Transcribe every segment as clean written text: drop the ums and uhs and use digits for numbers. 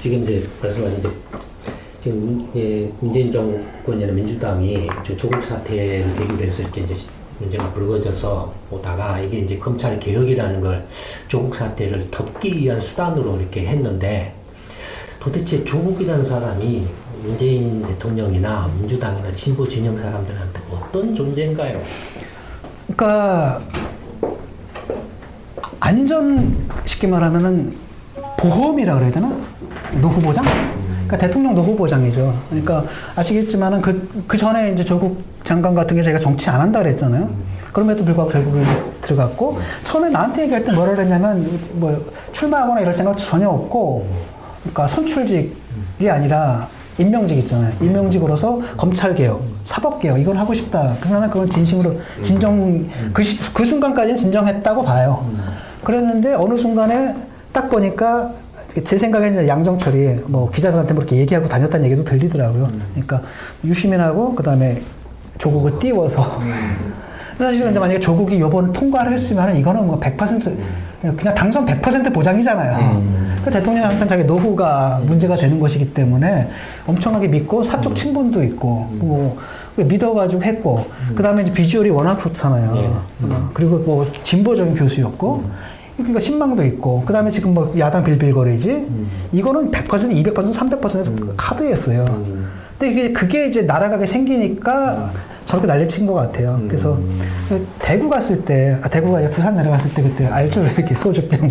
지금 이제 말씀하신 지금 문재인 정권이나 민주당이 조국 사태를 계기로 해서 이렇게 이제 문제가 불거져서 오다가 이게 이제 검찰 개혁이라는 걸 조국 사태를 덮기 위한 수단으로 이렇게 했는데 도대체 조국이라는 사람이 문재인 대통령이나 민주당이나 진보 진영 사람들한테 어떤 존재인가요? 그러니까 안전 쉽게 말하면은 보험이라 그래야 되나? 노후 보장? 그러니까 대통령 노후 보장이죠. 그러니까 아시겠지만은 그 전에 이제 조국 장관 같은 게 자기가 정치 안 한다 그랬잖아요. 그럼에도 불구하고 결국에 이제 들어갔고 처음에 나한테 얘기할 때 뭐라 그랬냐면 뭐 출마하거나 이럴 생각 전혀 없고 그러니까 선출직이 아니라 임명직 있잖아요. 임명직으로서 검찰개혁, 사법개혁 이걸 하고 싶다. 그래서 나는 그건 진심으로 그 순간까지는 진정했다고 봐요. 그랬는데 어느 순간에 딱 보니까 제 생각에는 양정철이 뭐 기자들한테 뭐 이렇게 얘기하고 다녔다는 얘기도 들리더라고요. 그러니까 유시민하고 그다음에 조국을 띄워서 사실 근데 만약에 조국이 요번 통과를 했으면 이거는 뭐 100% 그냥 당선 100% 보장이잖아요. 그 대통령이 항상 자기 노후가 문제가 되는 것이기 때문에 엄청나게 믿고 사적 친분도 있고 뭐 믿어가지고 했고 그 다음에 이제 비주얼이 워낙 좋잖아요. 그리고 뭐 진보적인 교수였고 그러니까 신망도 있고 그 다음에 지금 뭐 야당 빌빌거리지 이거는 100%, 200%, 300% 카드였어요. 근데 그게 이제 날아가게 생기니까 저렇게 난리친 것 같아요. 그래서 대구 갔을 때, 대구가 아니라 부산 내려갔을 때 그때 알죠? 이렇게 소주병.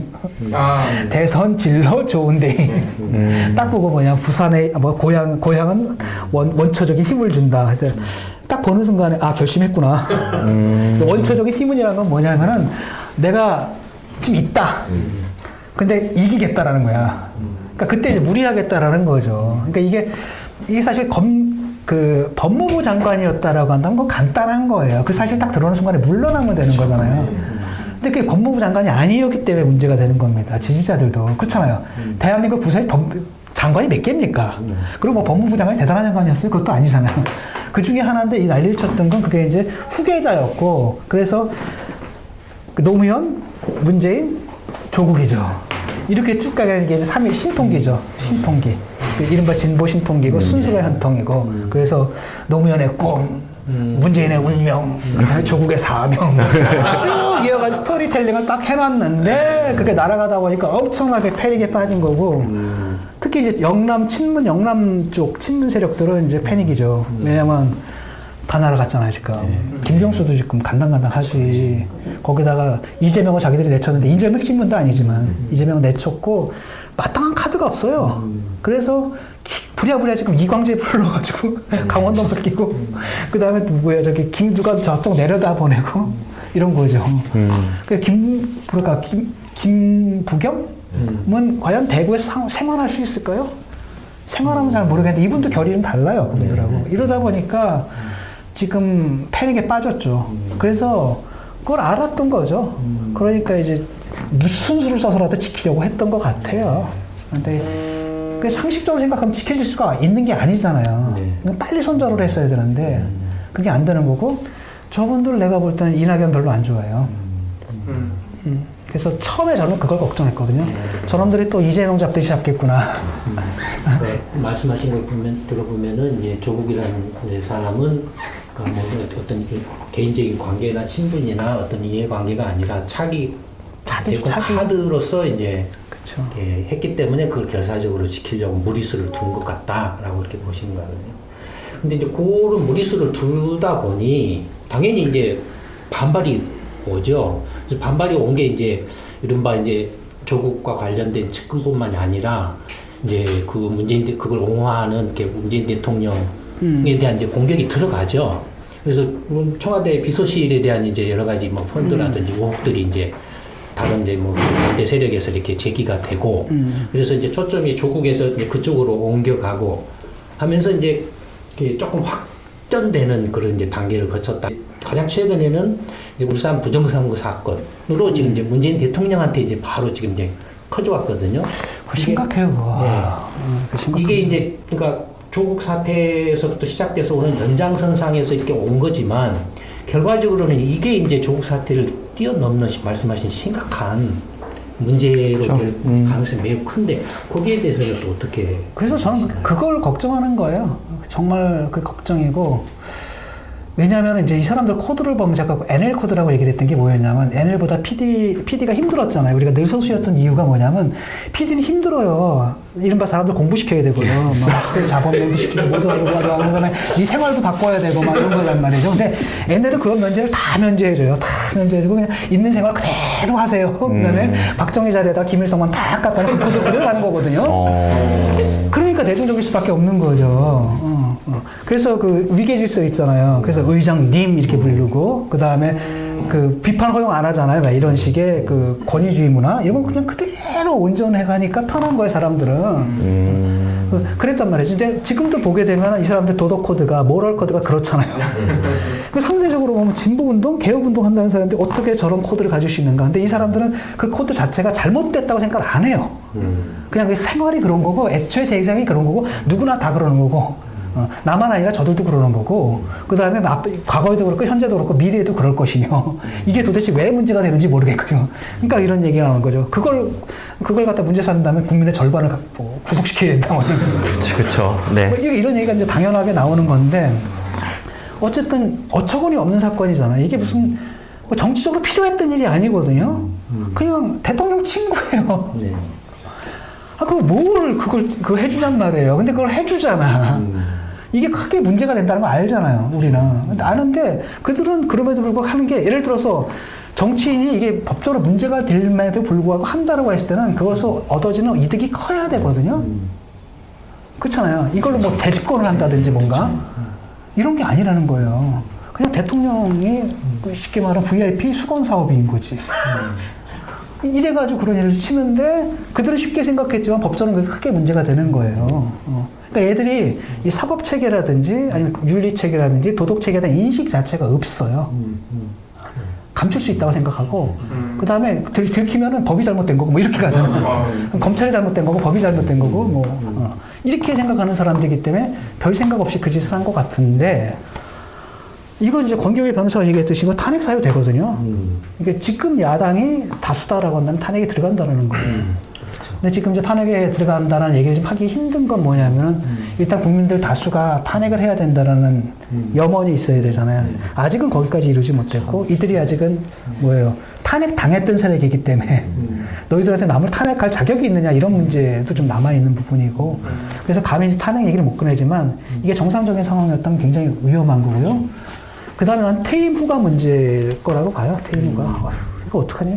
대선 진로 좋은데. 딱 보고 뭐냐, 부산의, 뭐 고향은 원초적인 힘을 준다. 그래서 딱 보는 순간에, 결심했구나. 원초적인 힘이라는 건 뭐냐면은 내가 좀 있다. 근데 이기겠다라는 거야. 그러니까 그때 이제 무리하겠다라는 거죠. 그러니까 이게 사실 법무부 장관이었다라고 한다면 그건 간단한 거예요. 그 사실 딱 들어오는 순간에 물러나면 되는 거잖아요. 근데 그게 법무부 장관이 아니었기 때문에 문제가 되는 겁니다. 지지자들도. 그렇잖아요. 대한민국 부서에 장관이 몇 개입니까? 그리고 뭐 법무부 장관이 대단한 장관이었어요? 그것도 아니잖아요. 그 중에 하나인데 이 난리를 쳤던 건 그게 이제 후계자였고, 그래서 노무현, 문재인, 조국이죠. 이렇게 쭉 가는 게 이제 3위 신통기죠. 신통기. 이른바 진보 신통기고 순수가 현통이고 그래서 노무현의 꿈, 문재인의 운명, 조국의 사명 쭉 이어가지고 스토리텔링을 딱 해놨는데 그게 날아가다 보니까 엄청나게 패닉에 빠진 거고 특히 이제 영남 쪽 친문 세력들은 이제 패닉이죠. 왜냐면 다 날아갔잖아요 지금. 김경수도 지금 간당간당하지. 거기다가 이재명을 자기들이 내쳤는데 이재명 핵심문도 아니지만 이재명은 내쳤고 마땅한 카드가 없어요. 그래서 부랴부랴 지금 이광재 불러가지고 강원도 맡기고 그 다음에 누구야 저기 김두관 저쪽 내려다 보내고 이런 거죠. 김부겸은 과연 대구에서 생활할 수 있을까요? 생활하면 잘 모르겠는데 이분도 결이 좀 달라요 그분들하고. 이러다 보니까 지금 패닉에 빠졌죠. 그래서 그걸 알았던 거죠. 그러니까 이제 무슨 수를 써서라도 지키려고 했던 것 같아요. 근데 그 상식적으로 생각하면 지켜질 수가 있는 게 아니잖아요. 빨리 손절을 했어야 되는데 그게 안 되는 거고 저분들 내가 볼 때는 이낙연 별로 안 좋아해요. 그래서 처음에 저는 그걸 걱정했거든요. 저놈들이 또 이재명 잡듯이 잡겠구나. 말씀하신 걸 들어보면은 이제 조국이라는 사람은 그러니까 뭐 어떤 개인적인 관계나 친분이나 어떤 이해관계가 아니라 차기 카드로서 이제 했기 때문에 그걸 결사적으로 지키려고 무리수를 둔 것 같다라고 이렇게 보시는 거거든요. 근데 이제 그런 무리수를 두다 보니 당연히 이제 반발이 오죠. 그래서 반발이 온 게 이제 이른바 이제 조국과 관련된 측근뿐만이 아니라 이제 그 그걸 옹호하는 문재인 대통령에 대한 이제 공격이 들어가죠. 그래서 청와대 비서실에 대한 이제 여러 가지 뭐 펀드라든지 의혹들이 이제 다른데 뭐 반대 세력에서 이렇게 제기가 되고 그래서 이제 초점이 조국에서 이제 그쪽으로 옮겨가고 하면서 이제 조금 확전되는 그런 이제 단계를 거쳤다. 가장 최근에는 이제 울산 부정선거 사건으로 지금 이제 문재인 대통령한테 이제 바로 지금 이제 커져왔거든요. 심각해요. 이게 이제 그러니까 조국 사태에서부터 시작돼서 오는 연장선상에서 이렇게 온 거지만 결과적으로는 이게 이제 조국 사태를 뛰어넘는 말씀하신 심각한 문제로 그렇죠. 될 가능성이 매우 큰데 거기에 대해서는 또 어떻게? 그래서 저는 그걸 걱정하는 거예요. 정말 그 걱정이고. 왜냐하면 이제 이 사람들 코드를 보면 제가 NL 코드라고 얘기를 했던 게 뭐였냐면 NL보다 PD가 힘들었잖아요. 우리가 늘 소수였던 이유가 뭐냐면 PD는 힘들어요. 이른바 사람들 공부시켜야 되고요. 막 학생 자본명도 시키고 모두 하고 그다음에 네 생활도 바꿔야 되고 막 이런 거란 말이죠. 근데 NL은 그런 면제를 다 면제해줘요. 다 면제해주고 그냥 있는 생활 그대로 하세요. 그다음에 박정희 자리에다 김일성만 딱 갖다 놓고 그 코드 그대로 가는 거거든요. 그러니까 대중적일 수밖에 없는 거죠. 그래서 그 위계질서 있잖아요. 그래서 의장님 이렇게 부르고 그 다음에 그 비판 허용 안 하잖아요. 막 이런 식의 그 권위주의 문화 이런 건 그냥 그대로 온전해 가니까 편한 거예요, 사람들은. 그랬단 말이죠. 이제 지금도 보게 되면 이 사람들 도덕 코드가 모럴 코드가 그렇잖아요. 그 상대적으로 보면 진보 운동, 개혁 운동 한다는 사람들이 어떻게 저런 코드를 가질 수 있는가? 근데 이 사람들은 그 코드 자체가 잘못됐다고 생각을 안 해요. 그냥 그 생활이 그런 거고 애초에 세상이 그런 거고 누구나 다 그러는 거고. 나만 아니라 저들도 그러는 거고 그 다음에 과거에도 그렇고 현재도 그렇고 미래에도 그럴 것이며 이게 도대체 왜 문제가 되는지 모르겠고요. 그러니까 이런 얘기가 나오는 거죠. 그걸 갖다 문제 삼는 다음에 국민의 절반을 구속시켜야 된다. 그렇죠. 네. 뭐 이런 얘기가 이제 당연하게 나오는 건데 어쨌든 어처구니 없는 사건이잖아요. 이게 무슨 뭐 정치적으로 필요했던 일이 아니거든요. 그냥 대통령 친구예요. 네. 그걸 해주잔 말이에요. 근데 그걸 해주잖아. 이게 크게 문제가 된다는 거 알잖아요, 우리는. 근데 아는데 그들은 그럼에도 불구하고 하는 게 예를 들어서 정치인이 이게 법적으로 문제가 될에도 불구하고 한다라고 했을 때는 그것을 얻어지는 이득이 커야 되거든요. 그렇잖아요. 이걸로 뭐 대집권을 한다든지 뭔가 이런 게 아니라는 거예요. 그냥 대통령이 쉽게 말하면 VIP 수건 사업인 거지. 이래가지고 그런 일을 치는데 그들은 쉽게 생각했지만 법적으로는 그게 크게 문제가 되는 거예요. 그러니까 얘들이 이 사법 체계라든지 아니면 윤리 체계라든지 도덕 체계에 대한 인식 자체가 없어요. 감출 수 있다고 생각하고 그 다음에 들키면은 법이 잘못된 거고 뭐 이렇게 가잖아요. 검찰이 잘못된 거고 법이 잘못된 거고 뭐 이렇게 생각하는 사람들이기 때문에 별 생각 없이 그 짓을 한 것 같은데. 이건 이제 권경희 변호사가 얘기했듯이 이거 탄핵 사유 되거든요. 이게 지금 야당이 다수다라고 한다면 탄핵이 들어간다는 거예요. 그렇죠. 근데 지금 이제 탄핵에 들어간다는 얘기를 좀 하기 힘든 건 뭐냐면은 일단 국민들 다수가 탄핵을 해야 된다라는 염원이 있어야 되잖아요. 아직은 거기까지 이루지 못했고 이들이 아직은 뭐예요? 탄핵 당했던 세력이기 때문에 너희들한테 남을 탄핵할 자격이 있느냐 이런 문제도 좀 남아있는 부분이고 그래서 감히 탄핵 얘기를 못 꺼내지만 이게 정상적인 상황이었다면 굉장히 위험한 거고요. 그 다음에 난 퇴임 후가 문제일 거라고 봐요. 퇴임 후가. 이거 어떡하니?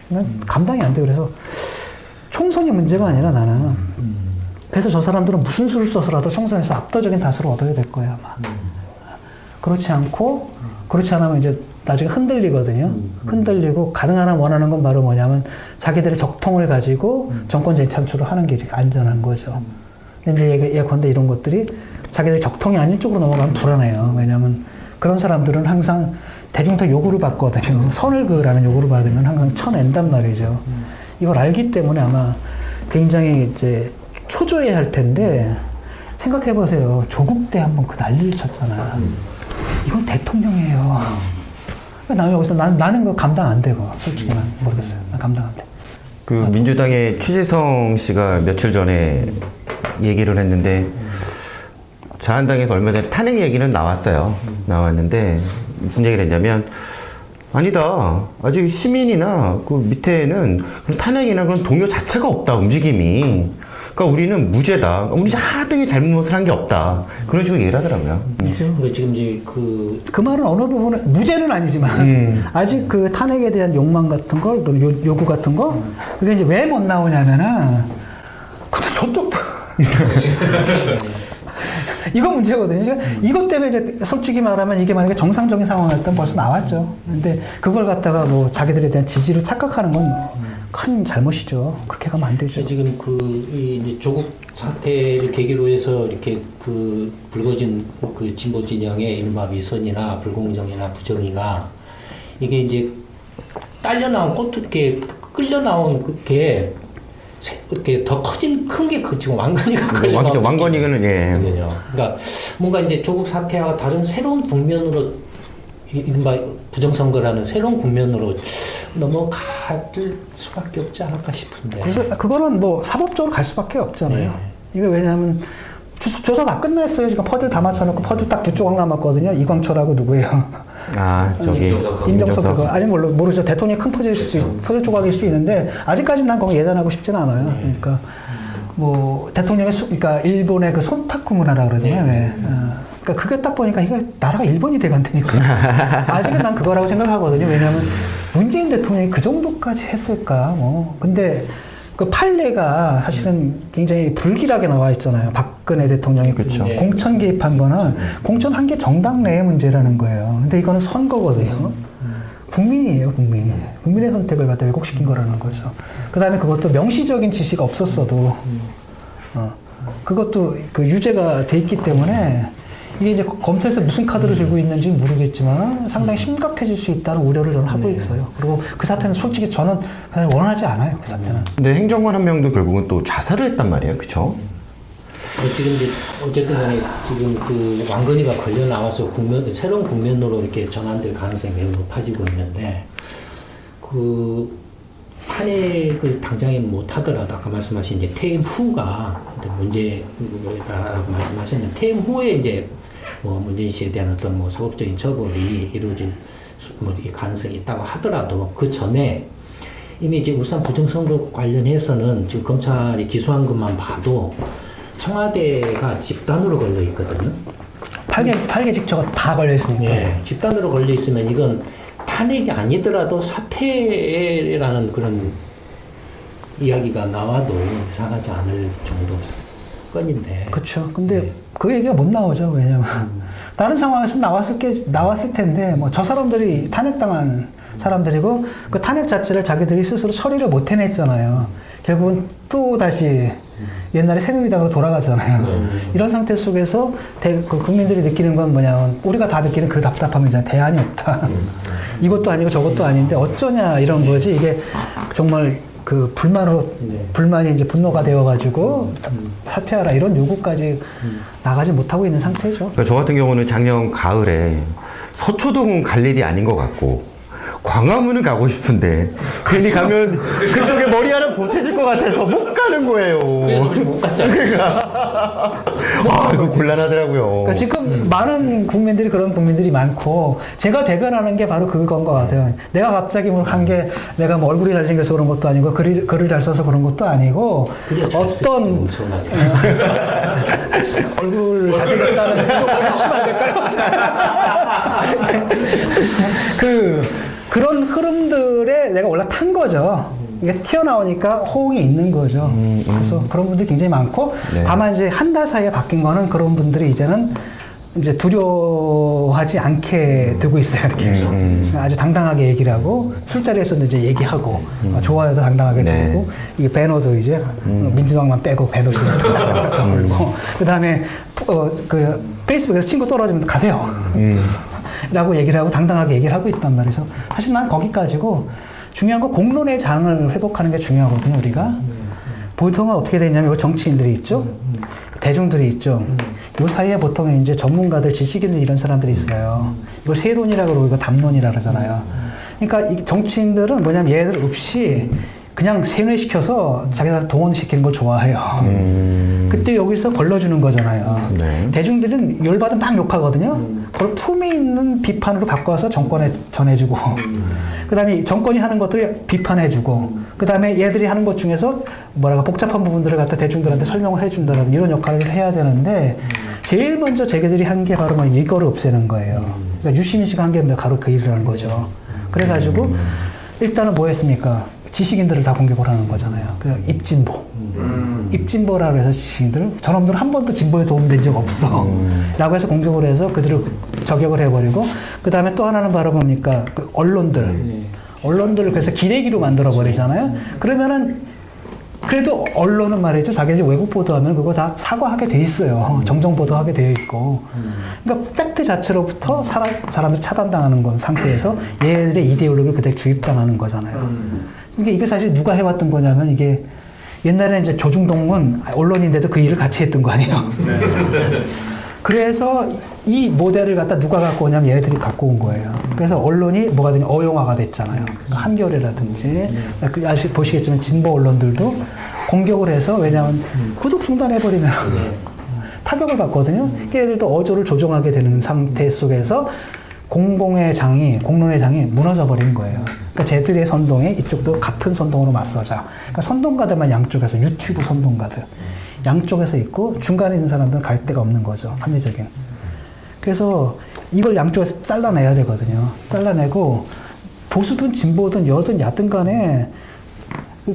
난 감당이 안 돼. 그래서 총선이 문제가 아니라 나는. 그래서 저 사람들은 무슨 수를 써서라도 총선에서 압도적인 다수를 얻어야 될 거예요, 아마. 그렇지 않으면 이제 나중에 흔들리거든요. 흔들리고 가능한 원하는 건 바로 뭐냐면 자기들의 적통을 가지고 정권 재창출을 하는 게 안전한 거죠. 근데 이제 예컨대 이런 것들이 자기들 적통이 아닌 쪽으로 넘어가면 불안해요. 왜냐하면 그런 사람들은 항상 대중적 요구를 받거든요. 선을 그으라는 요구를 받으면 항상 쳐낸단 말이죠. 이걸 알기 때문에 아마 굉장히 이제 초조해 할 텐데 생각해보세요. 조국 때 한번 그 난리를 쳤잖아. 이건 대통령이에요. 나는 여기서 나는 그 감당 안 되고 솔직히 난 모르겠어요. 난 감당 안 돼. 그 민주당의 최재성 씨가 며칠 전에 얘기를 했는데 자한당에서 얼마 전에 탄핵 얘기는 나왔는데 무슨 얘기를 했냐면 아니다. 아직 시민이나 그 밑에는 그런 탄핵이나 그런 동요 자체가 없다. 움직임이. 그러니까 우리는 무죄다. 우리 하등의 잘못을 한 게 없다. 그런 식으로 얘기를 하더라고요. 그러니까 지금 이제 그 말은 어느 부분에 무죄는 아니지만 아직 그 탄핵에 대한 욕망 같은 걸 또는 요구 같은 거 그게 이제 왜 못 나오냐면은 근데 저쪽도 이거 문제거든요. 이것 때문에 이제 솔직히 말하면 이게 만약에 정상적인 상황이었다면 벌써 나왔죠. 근데 그걸 갖다가 뭐 자기들에 대한 지지를 착각하는 건 큰 잘못이죠. 그렇게 가면 안 되죠. 지금 이제 조국 사태를 계기로 해서 이렇게 그 불거진 그 진보 진영의 이른바 위선이나 불공정이나 부정의가 이게 이제 딸려 나온 꽃 이렇게 끌려 나온 그게 이렇게 더 커진 큰 게 지금 왕건이가 왕건이는 예. 그러니까 뭔가 이제 조국 사태와 다른 새로운 국면으로 이른바 부정선거라는 새로운 국면으로 넘어갈 수밖에 없지 않을까 싶은데. 그래서 그거는 뭐 사법적으로 갈 수밖에 없잖아요. 네. 이게 왜냐하면 조사 다 끝냈어요. 지금 퍼즐 다 맞춰놓고 퍼즐 딱 2조각 남았거든요. 이광철하고 누구예요? 아, 저기 임정석 그거 아니 모르죠. 대통령이 큰 퍼즐 조각일 수도 있는데 아직까지는 난 거기 예단하고 싶지는 않아요. 그러니까 뭐 대통령의 그러니까 일본의 그 손탁구 문화라 그러잖아요. 왜? 그러니까 그게 딱 보니까 이거 나라가 일본이 돼간다니까. 아직은 난 그거라고 생각하거든요. 왜냐하면 문재인 대통령이 그 정도까지 했을까? 뭐 근데 그 판례가 사실은 굉장히 불길하게 나와 있잖아요. 박근혜 대통령이 그쵸. 공천 개입한 거는 공천한 게 정당 내의 문제라는 거예요. 근데 이거는 선거거든요. 국민이에요, 국민. 국민의 선택을 갖다 왜곡시킨 거라는 거죠. 그 다음에 그것도 명시적인 지시가 없었어도, 그것도 그 유죄가 돼 있기 때문에 이게 이제 검찰에서 무슨 카드를 들고 있는지 모르겠지만 상당히 심각해질 수 있다는 우려를 저는 하고 있어요. 그리고 그 사태는 솔직히 저는 그냥 원하지 않아요, 그 사태는. 근데 행정관 한 명도 결국은 또 자살을 했단 말이에요, 그쵸? 지금 이제 어쨌든 간에 지금 그 왕건이가 걸려 나와서 새로운 국면으로 이렇게 전환될 가능성이 매우 높아지고 있는데 그 탄핵을 당장에 못 하더라도 아까 말씀하신 이제 퇴임 후가 문제라고 말씀하셨는데 퇴임 후에 이제 뭐 문재인 씨에 대한 어떤 뭐 소극적인 처벌이 이루어질 뭐 가능성이 있다고 하더라도 그 전에 이미 이제 울산 부정선거 관련해서는 지금 검찰이 기소한 것만 봐도 청와대가 집단으로 걸려 있거든요. 8개 직처가 다 걸려 있으니까. 예, 집단으로 걸려 있으면 이건 탄핵이 아니더라도 사퇴라는 그런 이야기가 나와도 이상하지 않을 정도 건인데. 그렇죠. 근데 그 얘기가 못 나오죠. 왜냐면 다른 상황에서 나왔을 텐데 뭐 저 사람들이 탄핵당한 사람들이고 그 탄핵 자체를 자기들이 스스로 처리를 못 해냈잖아요. 결국은 또 다시 옛날에 새누리당으로 돌아가잖아요. 이런 상태 속에서 그 국민들이 느끼는 건 뭐냐면 우리가 다 느끼는 그 답답함이잖아요. 대안이 없다. 이것도 아니고 저것도 아닌데 어쩌냐 이런 거지. 이게 정말 그 불만이 이제 분노가 되어가지고 사퇴하라 이런 요구까지 나가지 못하고 있는 상태죠. 그러니까 저 같은 경우는 작년 가을에 서초동은 갈 일이 아닌 것 같고 광화문은 가고 싶은데 괜히 가면 그쪽에 머리 하나 보태질 것 같아서 못 가는 거예요. 그래서 우리 못 갔잖아요. 그러니까 이거 곤란하더라고요. 그러니까 지금 많은 국민들이 그런 국민들이 많고 제가 대변하는 게 바로 그건 것 같아요. 내가 갑자기 뭐 한 게 내가 뭐 얼굴이 잘생겨서 그런 것도 아니고 글을 잘 써서 그런 것도 아니고 어떤 얼굴 잘생겼다는 해석을 해주시면 안 될까요? 그런 흐름들에 내가 올라탄 거죠. 이게 튀어나오니까 호응이 있는 거죠. 그래서 그런 분들이 굉장히 많고, 네. 다만 이제 한 달 사이에 바뀐 거는 그런 분들이 이제는 이제 두려워하지 않게 되고 있어요. 이렇게 아주 당당하게 얘기를 하고 술자리에서도 이제 얘기하고 좋아요도 당당하게 네. 들고 이게 배너도 이제 민주당만 빼고 배너도 딱딱딱 올리고 그 다음에 그 페이스북에서 친구 떨어지면 가세요. 라고 얘기를 하고 당당하게 얘기를 하고 있단 말이죠. 사실 난 거기까지고 중요한 건 공론의 장을 회복하는 게 중요하거든요. 우리가 보통은 어떻게 되냐면 정치인들이 있죠. 대중들이 있죠. 요 사이에 보통 이제 전문가들, 지식인들 이런 사람들이 있어요. 이걸 세론이라고 그러고 이거 담론이라 그러잖아요. 그러니까 이 정치인들은 뭐냐면 얘들 없이 그냥 세뇌시켜서 자기들 동원시키는 걸 좋아해요. 그때 여기서 걸러주는 거잖아요. 네. 대중들은 열받으면 막 욕하거든요. 그걸 품위 있는 비판으로 바꿔서 정권에 전해주고 그 다음에 정권이 하는 것들을 비판해주고 그 다음에 얘들이 하는 것 중에서 뭐랄까 복잡한 부분들을 갖다 대중들한테 설명을 해준다라든 이런 역할을 해야 되는데 제일 먼저 자기들이 한 게 바로 뭐 이거를 없애는 거예요. 그러니까 유시민 씨가 한 게 바로 그 일을 한 거죠. 그래가지고 일단은 뭐 했습니까? 지식인들을 다 공격을 하는 거잖아요. 그 입진보. 입진보라고 해서 지식인들, 저놈들은 한 번도 진보에 도움된 적 없어. 라고 해서 공격을 해서 그들을 저격을 해버리고, 그 다음에 또 하나는 바로 뭡니까? 그 언론들을 그래서 기레기로 만들어버리잖아요. 그러면은, 그래도 언론은 말이죠. 자기들이 외국 보도하면 그거 다 사과하게 돼 있어요. 정정 보도하게 되어 있고. 그러니까 팩트 자체로부터 사람들이 차단당하는 건 상태에서 얘들의 이데올로기를 그대로 주입당하는 거잖아요. 이게 사실 누가 해왔던 거냐면 이게 옛날에는 이제 조중동은 언론인데도 그 일을 같이 했던 거 아니에요. 그래서 이 모델을 갖다 누가 갖고 오냐면 얘네들이 갖고 온 거예요. 그래서 언론이 뭐가 되냐 어용화가 됐잖아요. 한겨레라든지 보시겠지만 진보 언론들도 공격을 해서 왜냐하면 구독 중단해버리면 타격을 받거든요. 얘들도 어조를 조정하게 되는 상태 속에서 공론의 장이 무너져 버린 거예요. 그러니까 쟤들의 선동에 이쪽도 같은 선동으로 맞서자. 그러니까 선동가들만 양쪽에서 유튜브 선동가들 양쪽에서 있고 중간에 있는 사람들은 갈 데가 없는 거죠. 합리적인. 그래서 이걸 양쪽에서 잘라내야 되거든요. 잘라내고 보수든 진보든 여든 야든 간에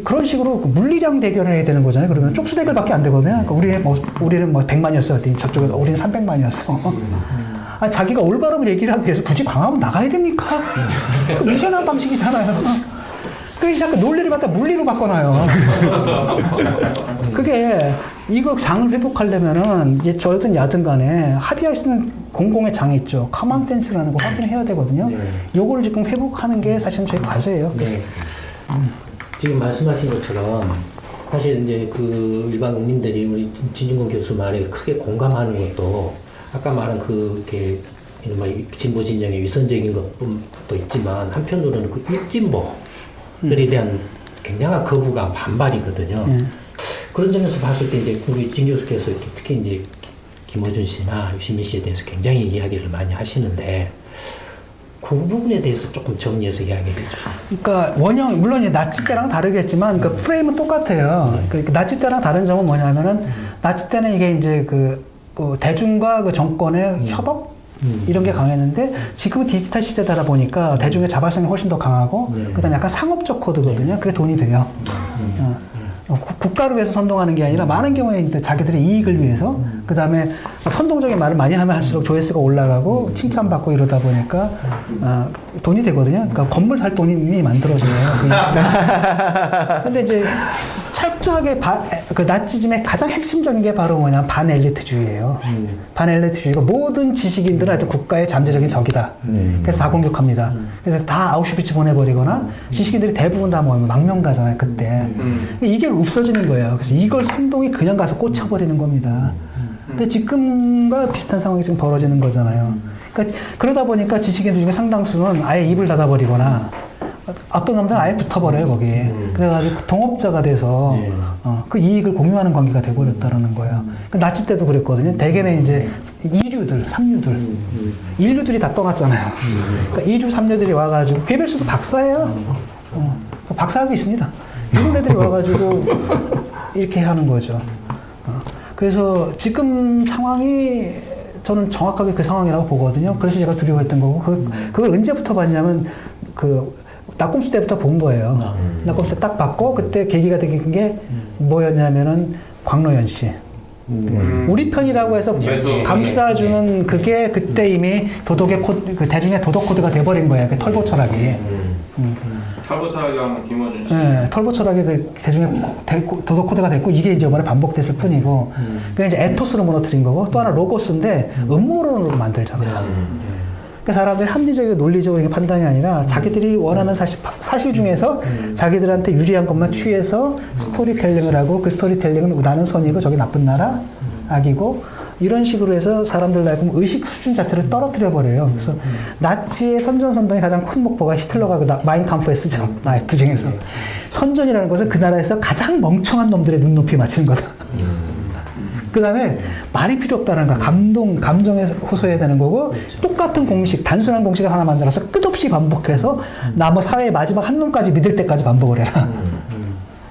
그런 식으로 물리량 대결을 해야 되는 거잖아요. 그러면 쪽수 대결밖에 안 되거든요. 그러니까 우리는 100만이었어. 저쪽에 우리는 300만이었어. 아니, 자기가 올바름을 얘기를 하기 위해서 굳이 광화문 나가야 됩니까? 그 미련한 방식이잖아요. 그래서 자꾸 논리를 갖다 물리로 바꿔놔요. 그게 이거 장을 회복하려면은 저든 야든 간에 합의할 수 있는 공공의 장이 있죠. 커먼 센스라는 거 확인해야 되거든요. 요걸 지금 회복하는 게 사실은 저희 과제예요. 네. 지금 말씀하신 것처럼 사실 이제 그 일반 국민들이 우리 진중권 교수 말에 크게 공감하는 것도 아까 말한 그게 진보 진영의 위선적인 것도 있지만 한편으로는 그 입진보들에 대한 굉장한 거부감, 반발이거든요. 그런 점에서 봤을 때 이제 우리 진 교수께서 특히 이제 김어준 씨나 유시민 씨에 대해서 굉장히 이야기를 많이 하시는데 그 부분에 대해서 조금 정리해서 이야기해 주세요. 그러니까 원형 물론 나치 때랑 다르겠지만 그 프레임은 똑같아요. 그 나치 때랑 다른 점은 뭐냐면은 나치 때는 이게 이제 대중과 그 정권의 협업 이런 게 강했는데 지금은 디지털 시대다 보니까 대중의 자발성이 훨씬 더 강하고 그다음에 약간 상업적 코드거든요. 그게 돈이 돼요. 국가를 위해서 선동하는 게 아니라 많은 경우에 이제 자기들의 이익을 위해서 그다음에 선동적인 말을 많이 하면 할수록 조회수가 올라가고 칭찬받고 이러다 보니까 돈이 되거든요. 그러니까 건물 살 돈이 이미 만들어져요. 근데 이제 철저하게 그 나치즘의 가장 핵심적인 게 바로 뭐냐면 반엘리트주의예요. 반엘리트주의가 모든 지식인들은 하여튼 국가의 잠재적인 적이다. 그래서 다 공격합니다. 그래서 다 아우슈비츠 보내버리거나 지식인들이 대부분 다 뭐냐면 망명가잖아요. 그때. 이게 없어지는 거예요. 그래서 이걸 선동이 그냥 가서 꽂혀버리는 겁니다. 근데 지금과 비슷한 상황이 지금 벌어지는 거잖아요. 그러니까 그러다 보니까 지식인들 중에 상당수는 아예 입을 닫아버리거나 어떤 놈들은 아예 붙어버려요, 거기에. 그래가지고 동업자가 돼서 그 이익을 공유하는 관계가 돼버렸다는 거예요. 그 나치 때도 그랬거든요. 대개는 이제 2주들, 3류들, 1류들이 다 떠났잖아요. 그러니까 2주, 3류들이 와가지고, 괴벨스도 박사예요. 박사학위 있습니다. 이런 애들이 와가지고 이렇게 하는 거죠. 그래서 지금 상황이 저는 정확하게 그 상황이라고 보거든요. 그래서 제가 두려워했던 거고, 그걸 언제부터 봤냐면, 낙곰수 때부터 본 거예요. 낙곰수 때 딱 봤고, 그때 계기가 되는 게 뭐였냐면은, 광로연 씨. 우리 편이라고 해서 감싸주는 그게 그때 이미 도덕의 그 대중의 도덕 코드가 돼버린 거예요. 그 털보 철학이. 털보 철학이랑 김어준 씨. 네, 털보 철학이 그 대중의 도덕 코드가 됐고, 이게 이제 이번에 반복됐을 뿐이고, 그게 이제 에토스로 무너뜨린 거고, 또 하나 로고스인데, 음모론으로 만들잖아요. 그러니까 사람들이 합리적이고 논리적으로 이게 판단이 아니라 자기들이 원하는 사실 중에서 자기들한테 유리한 것만 취해서 스토리텔링을 하고 그 스토리텔링은 나는 선이고 저기 나쁜 나라 악이고 이런 식으로 해서 사람들 나의 의식 수준 자체를 떨어뜨려 버려요. 그래서 나치의 선전선동의 가장 큰 목표가 히틀러가 그 마인캄프에 쓰죠. 나이프 중에서 선전이라는 것은 그 나라에서 가장 멍청한 놈들의 눈높이 맞추는 거다. 그 다음에 말이 필요 없다는 거, 감정에 호소해야 되는 거고, 똑같은 공식, 단순한 공식을 하나 만들어서 끝없이 반복해서, 사회의 마지막 한 놈까지 믿을 때까지 반복을 해라.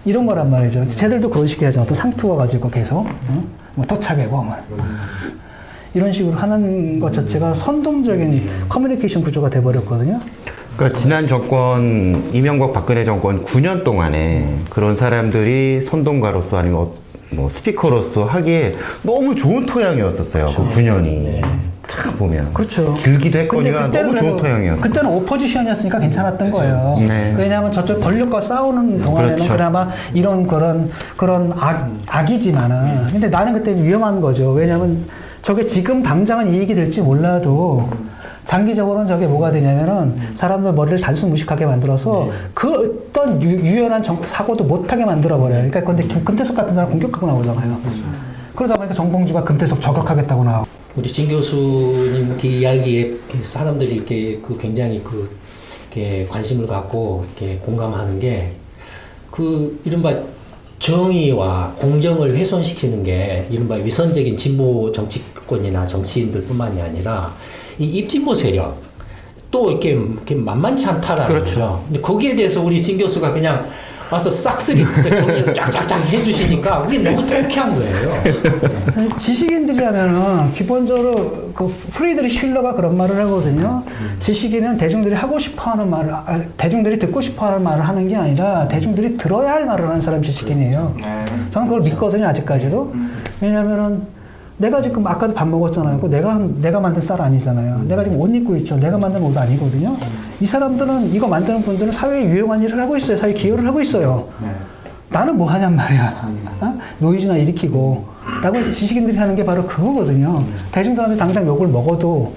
이런 거란 말이죠. 쟤들도 그런 식이 하죠. 또 상투어 가지고 계속, 토착이고, 이런 식으로 하는 것 자체가 선동적인 커뮤니케이션 구조가 돼버렸거든요. 그러니까 지난 정권, 이명박 박근혜 정권 9년 동안에 그런 사람들이 선동가로서 아니면 스피커로서 하기에 너무 좋은 토양이었었어요. 그 9년이. 참 보면. 그렇죠. 길기도 했거니와 너무 좋은 토양이었어요. 그때는 오포지션이었으니까 괜찮았던 거예요. 네. 왜냐하면 저쪽 권력과 싸우는 동안에는 그렇죠. 그나마 이런 그런 악이지만은. 근데 나는 그때 위험한 거죠. 왜냐하면 저게 지금 당장은 이익이 될지 몰라도 장기적으로는 저게 뭐가 되냐면은 사람들 머리를 단순 무식하게 만들어서 그 어떤 유연한 사고도 못하게 만들어버려요. 그러니까 근데 금태섭 같은 사람 공격하고 나오잖아요. 그러다 보니까 정봉주가 금태섭 저격하겠다고 나오고. 우리 진 교수님 그 이야기에 사람들이 이렇게 굉장히 이렇게 관심을 갖고 이렇게 공감하는 게 이른바 정의와 공정을 훼손시키는 게 이른바 위선적인 진보 정치권이나 정치인들뿐만이 아니라 이 입진보 세력 또 이렇게 만만치 않다라는 그렇죠. 거죠. 근데 거기에 대해서 우리 진 교수가 그냥 와서 싹쓸이 정리를 쫙쫙쫙 해주시니까 그게 너무 통쾌한 거예요. 지식인들이라면은 기본적으로 그 프리드리히 쉴러가 그런 말을 하거든요. 지식인은 대중들이 하고 싶어하는 말을 대중들이 듣고 싶어하는 말을 하는 게 아니라 대중들이 들어야 할 말을 하는 사람이 지식인이에요. 저는 그걸 믿거든요 아직까지도. 왜냐하면은 내가 지금 아까도 밥 먹었잖아요. 내가 만든 쌀 아니잖아요. 내가 지금 옷 입고 있죠. 내가 만든 옷 아니거든요. 이 사람들은 이거 만드는 분들은 사회에 유용한 일을 하고 있어요. 사회 기여를 하고 있어요. 나는 뭐 하냔 말이야. 어? 노이즈나 일으키고 라고 해서 지식인들이 하는 게 바로 그거거든요. 대중들한테 당장 욕을 먹어도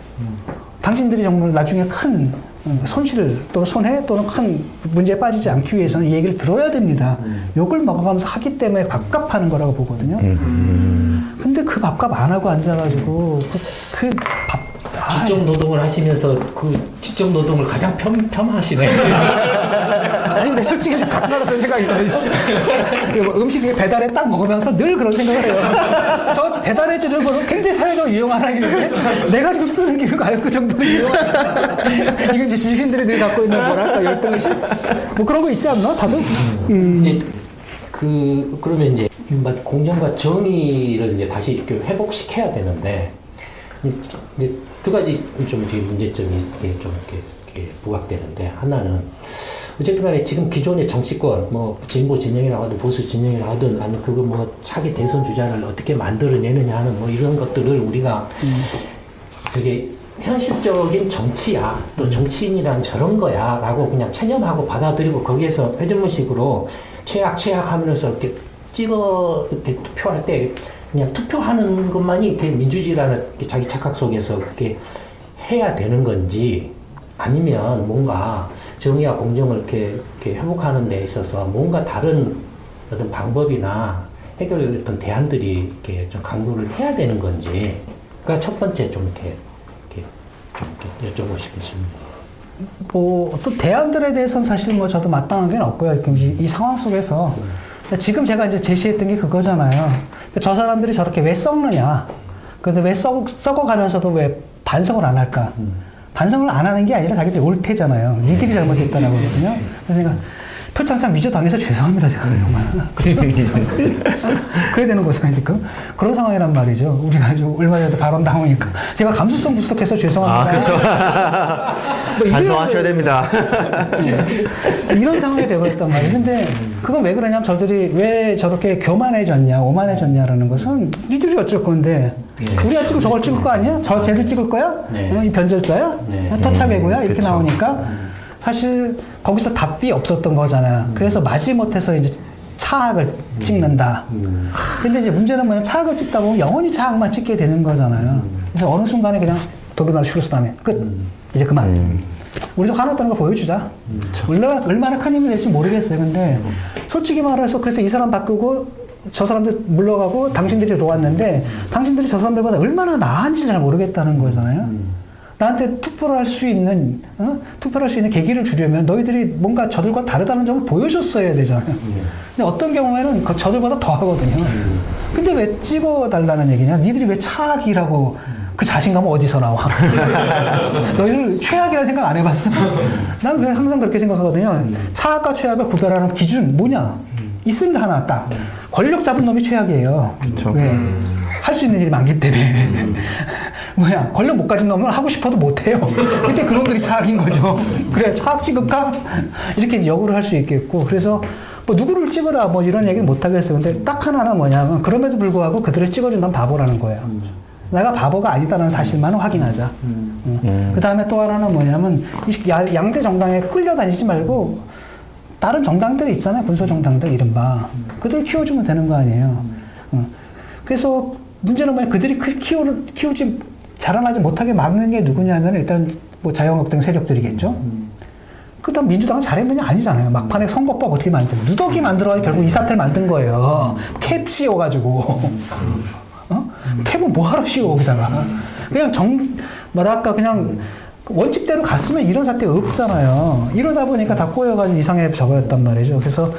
당신들이 정말 나중에 큰 손실 또는 손해 또는 큰 문제에 빠지지 않기 위해서는 이 얘기를 들어야 됩니다. 욕을 먹어가면서 하기 때문에 밥값하는 거라고 보거든요. 근데 그 밥값 안 하고 앉아가지고 지적 노동을 하시면서 지적 노동을 가장 폄하하시네. 아니 근데 솔직히 좀 가끔가다 생각이 들어요. 음식 배달에 딱 먹으면서 늘 그런 생각을 해요. 저 배달해주는 거는 굉장히 사회적으로 유용한 일인데 내가 지금 쓰는 길을 과연 그 정도로 유용한 이건 이제 지식인들이 늘 갖고 있는 뭐랄까 열등의식? 뭐 그런 거 있지 않나? 다들? 이제 그러면 이제 공정과 정의를 이제 다시 이렇게 회복시켜야 되는데 이제 두 가지 좀 뒤에 문제점이 좀 이렇게 부각되는데 하나는 어쨌든 간에 지금 기존의 정치권 뭐 진보 진영이라고 하든 보수 진영이라고 하든 아니 그거 뭐 차기 대선 주자를 어떻게 만들어내느냐 하는 뭐 이런 것들을 우리가 되게 현실적인 정치야 또 정치인이란 저런 거야 라고 그냥 체념하고 받아들이고 거기에서 회전문식으로 최악 하면서 이렇게 이렇게 투표할 때 그냥 투표하는 것만이 이렇게 민주주의라는 자기 착각 속에서 그렇게 해야 되는 건지 아니면 뭔가 정의와 공정을 이렇게 회복하는 데 있어서 뭔가 다른 어떤 방법이나 해결 어떤 대안들이 이렇게 좀 강구를 해야 되는 건지 그러니까 첫 번째 좀 이렇게 여쭤보고 싶은 질문. 뭐 어떤 대안들에 대해서는 사실 뭐 저도 마땅한 게 없고요. 이 상황 속에서 지금 제가 이제 제시했던 게 그거잖아요. 저 사람들이 저렇게 왜 썩느냐. 근데 왜 썩어가면서도 왜 반성을 안 할까. 반성을 안 하는 게 아니라 자기들이 옳대잖아요. 니들이 잘못했다는 거거든요. 그래서 제가 표창장 위조 당해서 죄송합니다. 제가 정말. 그래야 되는 거잖아요, 지금. 그런 상황이란 말이죠. 우리가 얼마 전에 발언 나오니까. 제가 감수성 부족해서 죄송합니다. 그렇죠. 반성하셔야 됩니다. 이런 상황이 되어버렸단 말이에요. 근데 그건 왜 그러냐면 저들이 왜 저렇게 교만해졌냐, 오만해졌냐라는 것은 니들이 어쩔 건데 우리가 지금 저걸 찍을 거 아니야? 쟤들 찍을 거야? 네. 이 변절자야? 네. 토차배구야? 이렇게 그쵸. 나오니까 사실 거기서 답이 없었던 거잖아요. 그래서 마지못해서 이제 차악을 찍는다. 근데 이제 문제는 뭐냐면 차악을 찍다 보면 영원히 차악만 찍게 되는 거잖아요. 그래서 어느 순간에 그냥 독일말 슈루스다음에 끝. 이제 그만. 우리도 화났다는 걸 보여주자. 얼마나 큰 힘이 될지 모르겠어요. 근데 솔직히 말해서 그래서 이 사람 바꾸고 저 사람들 물러가고 당신들이 들어왔는데 당신들이 저 사람들보다 얼마나 나은지 잘 모르겠다는 거잖아요. 나한테 투표를 할 수 있는 계기를 주려면 너희들이 뭔가 저들과 다르다는 점을 보여줬어야 되잖아요. 근데 어떤 경우에는 저들보다 더 하거든요. 근데 왜 찍어달라는 얘기냐? 니들이 왜 차악이라고 그 자신감은 어디서 나와? 너희들 최악이라는 생각 안 해봤어? 나는 그냥 항상 그렇게 생각하거든요. 차악과 최악을 구별하는 기준 뭐냐? 있습니다, 하나 딱. 권력 잡은 놈이 최악이에요. 그쵸. 왜? 할 수 있는 일이 많기 때문에. 뭐야, 권력 못 가진 놈은 하고 싶어도 못해요. 그때 그놈들이 차악인 거죠. 그래, 차악 찍을까? 이렇게 역으로 할 수 있겠고. 그래서 뭐 누구를 찍으라 뭐 이런 얘기는 못 하겠어요. 근데 딱 하나는 뭐냐면 그럼에도 불구하고 그들을 찍어준다면 바보라는 거예요. 내가 바보가 아니다라는 사실만은 확인하자. 그 다음에 또 하나는 뭐냐면 양대 정당에 끌려다니지 말고 다른 정당들이 있잖아요. 군소정당들 이른바. 그들 키워주면 되는 거 아니에요. 그래서 문제는 뭐냐. 그들이 키우지 자라나지 못하게 막는 게 누구냐면 일단 뭐 자유한국 등 세력들이겠죠. 그 다음 민주당은 잘했느냐? 아니잖아요. 막판에 선거법 어떻게 만들고 누더기 만들어가지고 결국 이 사태를 만든 거예요. 캡 씌워가지고. 캡은 뭐하러 씌워 거기다가. 그냥 뭐랄까 그냥 원칙대로 갔으면 이런 사태가 없잖아요. 이러다 보니까 다 꼬여가지고 이상해 져버렸단 말이죠. 그래서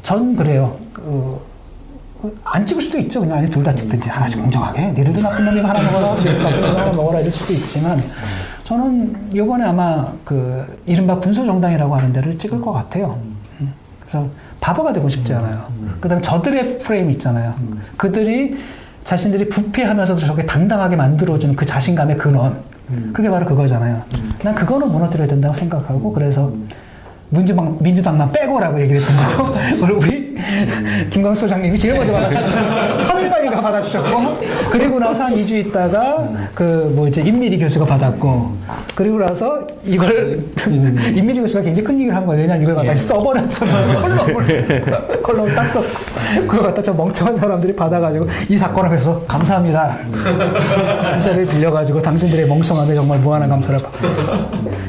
전 그래요. 안 찍을 수도 있죠. 그냥 아니 둘 다 찍든지 하나씩 공정하게. 니들도 나쁜 놈이고 하나 먹어라. 니들도 나쁜 놈이고 하나 먹어라. 이럴 수도 있지만 저는 이번에 아마 이른바 군소정당이라고 하는 데를 찍을 것 같아요. 그래서 바보가 되고 싶지 않아요. 그 다음에 저들의 프레임 있잖아요. 그들이 자신들이 부패하면서도 저게 당당하게 만들어주는 그 자신감의 근원. 그게 바로 그거잖아요. 난 그거는 무너뜨려야 된다고 생각하고 그래서 민주당만 빼고라고 얘기를 했던 거고 그걸 우리 김광수 소장님이 제일 먼저 받아주셨어요. 3일만인가 받아주셨고 그리고 나서 한 2주 있다가 임미리 교수가 받았고 그리고 나서 이걸 임미리 교수가 굉장히 큰 얘기를 한 거예요. 왜냐면 이걸 갖다 써버렸잖아요. 컬럼을 딱 썼고 그걸 갖다 저 멍청한 사람들이 받아가지고 이 사건을 그래서 감사합니다. 이 자리를 빌려가지고 당신들의 멍청함에 정말 무한한 감사를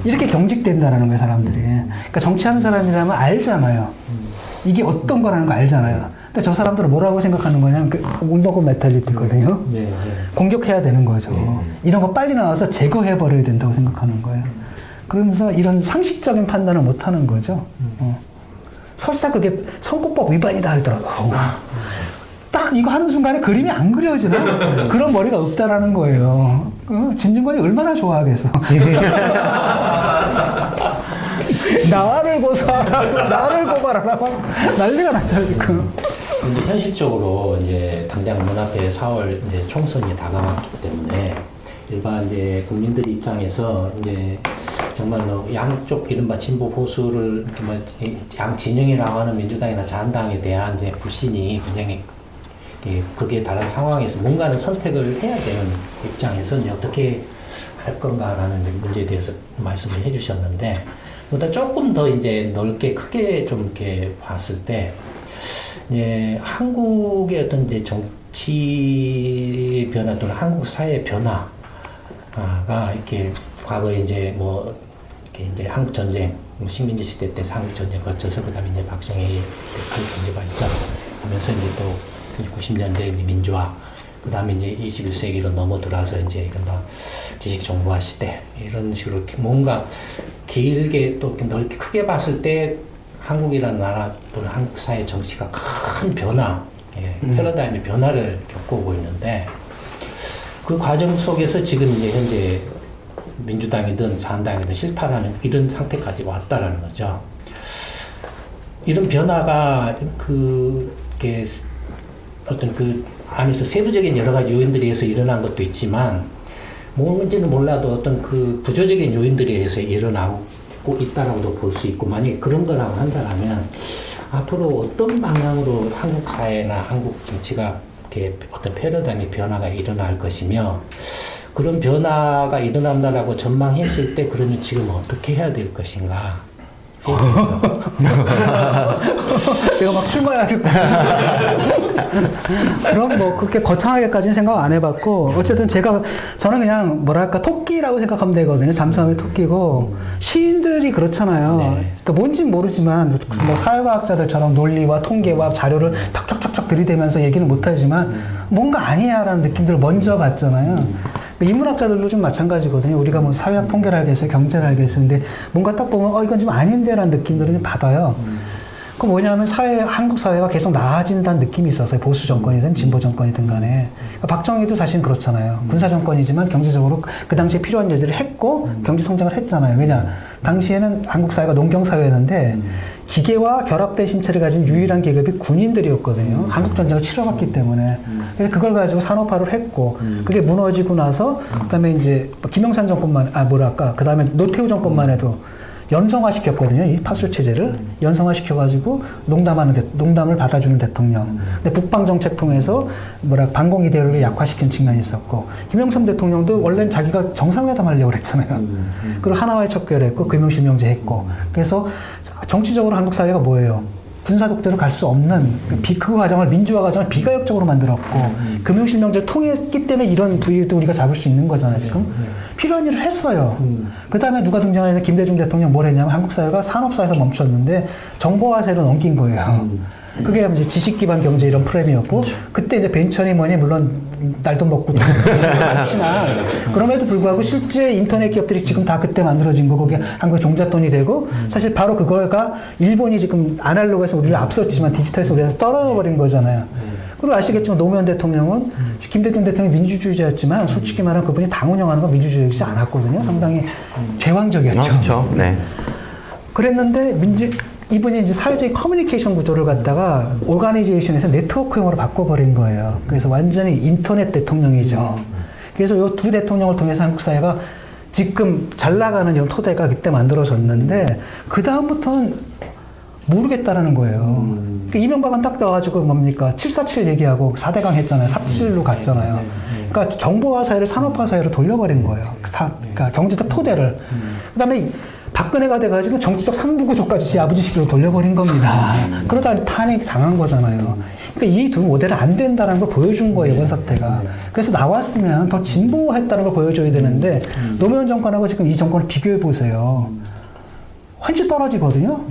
이렇게 경직된다라는 거예요. 사람들이. 그러니까 정치하는 사람이라면 알잖아요. 이게 어떤 거라는 거 알잖아요. 근데 저 사람들은 뭐라고 생각하는 거냐면 운동권 메탈리티거든요. 공격해야 되는 거죠. 이런 거 빨리 나와서 제거해버려야 된다고 생각하는 거예요. 그러면서 이런 상식적인 판단을 못 하는 거죠. 설사 그게 선거법 위반이다 하더라도 딱 이거 하는 순간에 그림이 안 그려지나? 그런 머리가 없다라는 거예요. 진중권이 얼마나 좋아하겠어. 나를 고소하라, 나를 고발하라, 난리가 났잖아요. 근데 현실적으로 이제 당장 눈앞에 4월 이제 총선이 다가왔기 때문에 일반 이제 국민들 입장에서 이제 정말 양쪽 이른바 진보 보수를 양 진영이라고 하는 민주당이나 자한당에 대한 이제 불신이 굉장히 극에 달한 상황에서 뭔가는 선택을 해야 되는 입장에서 이제 어떻게 할 건가라는 문제에 대해서 말씀을 해주셨는데. 보다 조금 더 이제 넓게 크게 좀 이렇게 봤을 때, 예, 한국의 어떤 이제 정치 변화 또는 한국 사회 변화가 이렇게 과거에 이제 이렇게 이제 한국 전쟁, 식민지 시대 때 한국 전쟁 거쳐서 그다음에 이제 박정희 이제 발전 하면서 이제 또 90년대 민주화, 그다음에 이제 21세기로 넘어들어서 이제 이른바 지식 정보화 시대 이런 식으로 뭔가 길게 또 넓게 크게 봤을 때 한국이라는 나라 또는 한국 사회 정치가 큰 변화, 패러다임의 변화를 겪어오고 있는데 그 과정 속에서 지금 이제 현재 민주당이든 자한당이든 실타라는 이런 상태까지 왔다라는 거죠. 이런 변화가 그게 어떤 안에서 세부적인 여러 가지 요인들에 의해서 일어난 것도 있지만 뭔지는 몰라도 어떤 구조적인 요인들에 의해서 일어나고 있다라고도 볼 수 있고 만약에 그런 거라고 한다면 앞으로 어떤 방향으로 한국 사회나 한국 정치가 이렇게 어떤 패러다임의 변화가 일어날 것이며 그런 변화가 일어난다라고 전망했을 때 그러면 지금 어떻게 해야 될 것인가. 내가 막 술 마셔야 될 것 같아. 그럼 그렇게 거창하게까지는 생각 안 해봤고, 어쨌든 저는 그냥 뭐랄까, 토끼라고 생각하면 되거든요. 잠수함의 토끼고, 시인들이 그렇잖아요. 네. 그러니까 뭔진 모르지만, 사회과학자들처럼 논리와 통계와 자료를 탁탁탁탁 들이대면서 얘기는 못하지만, 뭔가 아니야라는 느낌들을 먼저 받잖아요. 인문학자들도 좀 마찬가지거든요. 우리가 사회학 통계를 알겠어요, 경제를 알겠어요. 근데 뭔가 딱 보면, 이건 좀 아닌데라는 느낌들을 좀 받아요. 그 뭐냐면 한국 사회가 계속 나아진다는 느낌이 있었어요. 보수 정권이든 진보 정권이든 간에. 그러니까 박정희도 사실은 그렇잖아요. 군사 정권이지만 경제적으로 그 당시에 필요한 일들을 했고 경제 성장을 했잖아요. 왜냐? 당시에는 한국 사회가 농경 사회였는데 기계와 결합된 신체를 가진 유일한 계급이 군인들이었거든요. 한국 전쟁을 치러봤기 때문에. 그래서 그걸 가지고 산업화를 했고 그게 무너지고 나서 그다음에 이제 김영삼 정권만 그다음에 노태우 정권만 해도 연성화 시켰거든요. 이 파수 체제를 연성화 시켜가지고 농담을 받아주는 대통령. 근데 북방 정책 통해서 반공 이데올로기를 약화시킨 측면이 있었고 김영삼 대통령도 원래는 자기가 정상회담 하려고 그랬잖아요. 그리고 하나와의 척결했고 금융실명제 했고 그래서 정치적으로 한국 사회가 뭐예요? 군사독재로 갈 수 없는 그 과정을 민주화 과정을 비가역적으로 만들었고 금융실명제를 통했기 때문에 이런 부위도 우리가 잡을 수 있는 거잖아요. 지금 필요한 일을 했어요. 그 다음에 누가 등장하냐면 김대중 대통령 뭘 했냐면 한국 사회가 산업사에서 멈췄는데 정보화세로 넘긴 거예요. 그게 이제 지식 기반 경제 이런 프레임이었고 그때 이제 벤처니 뭐니 물론 날도 먹고 그렇지만 그럼에도 불구하고 실제 인터넷 기업들이 지금 다 그때 만들어진 거고 그게 한국의 종잣돈이 되고 사실 바로 그거가 일본이 지금 아날로그에서 우리를 앞섰지만 디지털에서 우리가 떨어져 버린 거잖아요. 그리고 아시겠지만 노무현 대통령은 김대중 대통령이 민주주의자였지만 솔직히 말하면 그분이 당 운영하는 건 민주주의이지 않았거든요. 상당히 제왕적이었죠. 그렇죠. 네. 그랬는데 이분이 이제 사회적인 커뮤니케이션 구조를 갖다가 오가니제이션에서 네트워크용으로 바꿔버린 거예요. 그래서 완전히 인터넷 대통령이죠. 그래서 이 두 대통령을 통해서 한국 사회가 지금 잘 나가는 이런 토대가 그때 만들어졌는데 그 다음부터는 모르겠다라는 거예요. 그러니까 이명박은 딱 나와가지고 뭡니까 747 얘기하고 4대강 했잖아요. 삽질로 갔잖아요. 그러니까 정보화 사회를 산업화 사회로 돌려버린 거예요. 그러니까 경제적 토대를. 그다음에 박근혜가 돼가지고 정치적 상부구조까지 제 아버지 시대로 돌려버린 겁니다. 그러다 탄핵 당한 거잖아요. 그러니까 이 두 모델은 안 된다는 걸 보여준 거예요, 이번 사태가. 그래서 나왔으면 더 진보했다는 걸 보여줘야 되는데 노무현 정권하고 지금 이 정권을 비교해 보세요. 훨씬 떨어지거든요.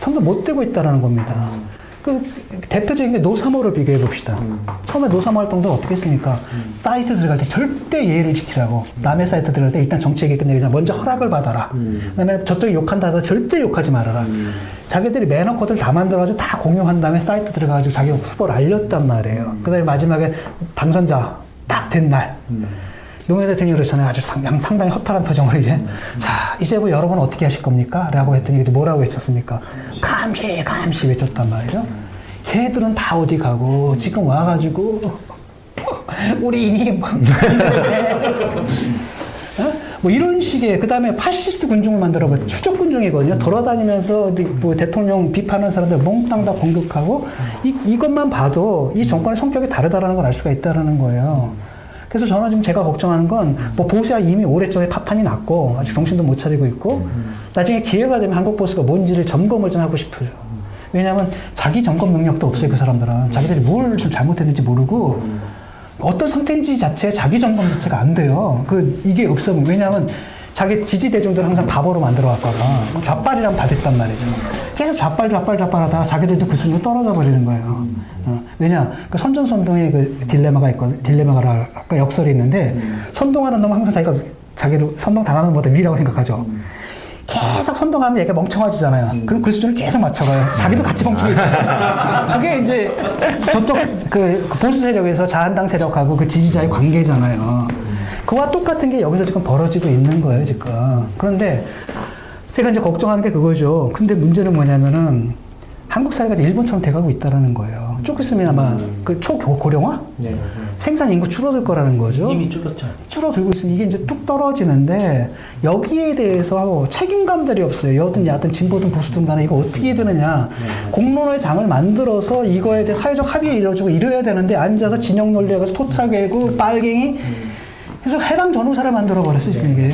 점점 못 되고 있다는 겁니다. 그 대표적인 게 노3호를 비교해 봅시다. 처음에 노3호 활동도 어떻게 했습니까? 사이트 들어갈 때 절대 예의를 지키라고. 남의 사이트 들어갈 때 일단 정치 얘기 끝내기 전에 먼저 허락을 받아라. 그다음에 저쪽이 욕한다 하다 절대 욕하지 말아라. 자기들이 매너 코드를 다 만들어가지고 다 공유한 다음에 사이트 들어가가지고 자기 후보를 알렸단 말이에요. 그다음에 마지막에 당선자 딱 된 날. 노무현 대통령이 그러잖아요. 아주 상당히 허탈한 표정으로 이제 자 이제 뭐 여러분 어떻게 하실 겁니까? 라고 했더니 뭐라고 외쳤습니까? 감시 외쳤단 말이죠. 걔들은 다 어디 가고 지금 와가지고 우리 이미 뭐 이런 식의 그 다음에 파시스트 군중을 만들어버려 추적 군중이거든요. 돌아다니면서 뭐 대통령 비판하는 사람들 몽땅 다 공격하고 이것만 봐도 이 정권의 성격이 다르다라는 걸 알 수가 있다라는 거예요. 그래서 저는 지금 제가 걱정하는 건 뭐 보수야 이미 오래전에 파탄이 났고 아직 정신도 못 차리고 있고 나중에 기회가 되면 한국 보수가 뭔지를 점검을 좀 하고 싶어요. 왜냐하면 자기 점검 능력도 없어요. 그 사람들은 자기들이 뭘 좀 잘못했는지 모르고 어떤 상태인지 자체에 자기 점검 자체가 안 돼요. 이게 없으면 왜냐하면 자기 지지 대중들을 항상 바보로 만들어 왔거나 좌빨이란 받았단 말이죠. 계속 좌빨하다가 자기들도 그 수준으로 떨어져 버리는 거예요. 왜냐, 그 선전선동의 그 딜레마가 역설이 있는데 선동하는 놈은 항상 자기를 선동 당하는 것보다 위라고 생각하죠. 계속 선동하면 얘가 멍청해지잖아요. 그럼 그 수준을 계속 맞춰가요. 자기도 같이 멍청해져요. 그게 이제 저쪽 그 보수 세력에서 자한당 세력하고 그 지지자의 관계잖아요. 그와 똑같은 게 여기서 지금 벌어지고 있는 거예요, 지금. 그런데 제가 이제 걱정하는 게 그거죠. 근데 문제는 뭐냐면은 한국 사회가 이제 일본처럼 돼가고 있다라는 거예요. 조금 있으면 아마 그 초고령화? 네. 생산 인구 줄어들 거라는 거죠. 이미 줄었죠. 줄어들고 있으니 이게 이제 뚝 떨어지는데 여기에 대해서 책임감들이 없어요. 여든 야든 진보든 보수든 간에 이거 어떻게 해야 되느냐. 공론의 장을 만들어서 이거에 대해 사회적 합의를 이루어지고 이래야 되는데 앉아서 진영 논리해서 토착외고 빨갱이 그래서 해방 전후사를 만들어버렸어요, 지금 이게.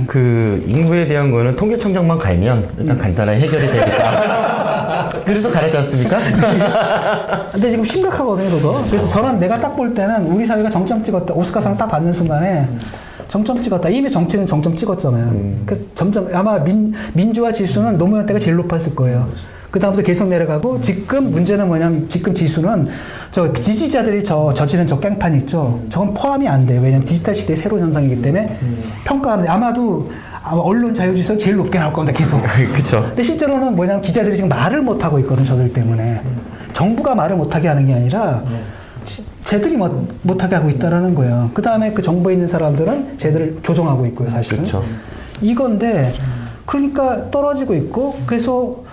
그 인구에 대한 거는 통계청장만 갈면 일단 간단하게 해결이 되니까. 그래서 가르지 않습니까? 근데 지금 심각하거든요, 그거. 그래서 저는 내가 딱 볼 때는 우리 사회가 정점 찍었다. 오스카상 딱 받는 순간에 정점 찍었다. 이미 정치는 정점 찍었잖아요. 그래서 점점 아마 민주화 지수는 노무현 때가 제일 높았을 거예요. 그 다음부터 계속 내려가고 지금 문제는 뭐냐면 지금 지수는 저 지지자들이 저지른 저 깽판 있죠. 저건 포함이 안 돼요. 왜냐면 디지털 시대의 새로운 현상이기 때문에 평가하는데 아마 언론 자유지수가 제일 높게 나올 겁니다. 계속. 그렇죠. 근데 실제로는 뭐냐면 기자들이 지금 말을 못 하고 있거든. 저들 때문에. 정부가 말을 못 하게 하는 게 아니라 쟤들이 못 하게 하고 있다라는 거예요. 그 다음에 그 정부에 있는 사람들은 쟤들을 조종하고 있고요. 사실은. 그렇죠. 이건데 그러니까 떨어지고 있고 그래서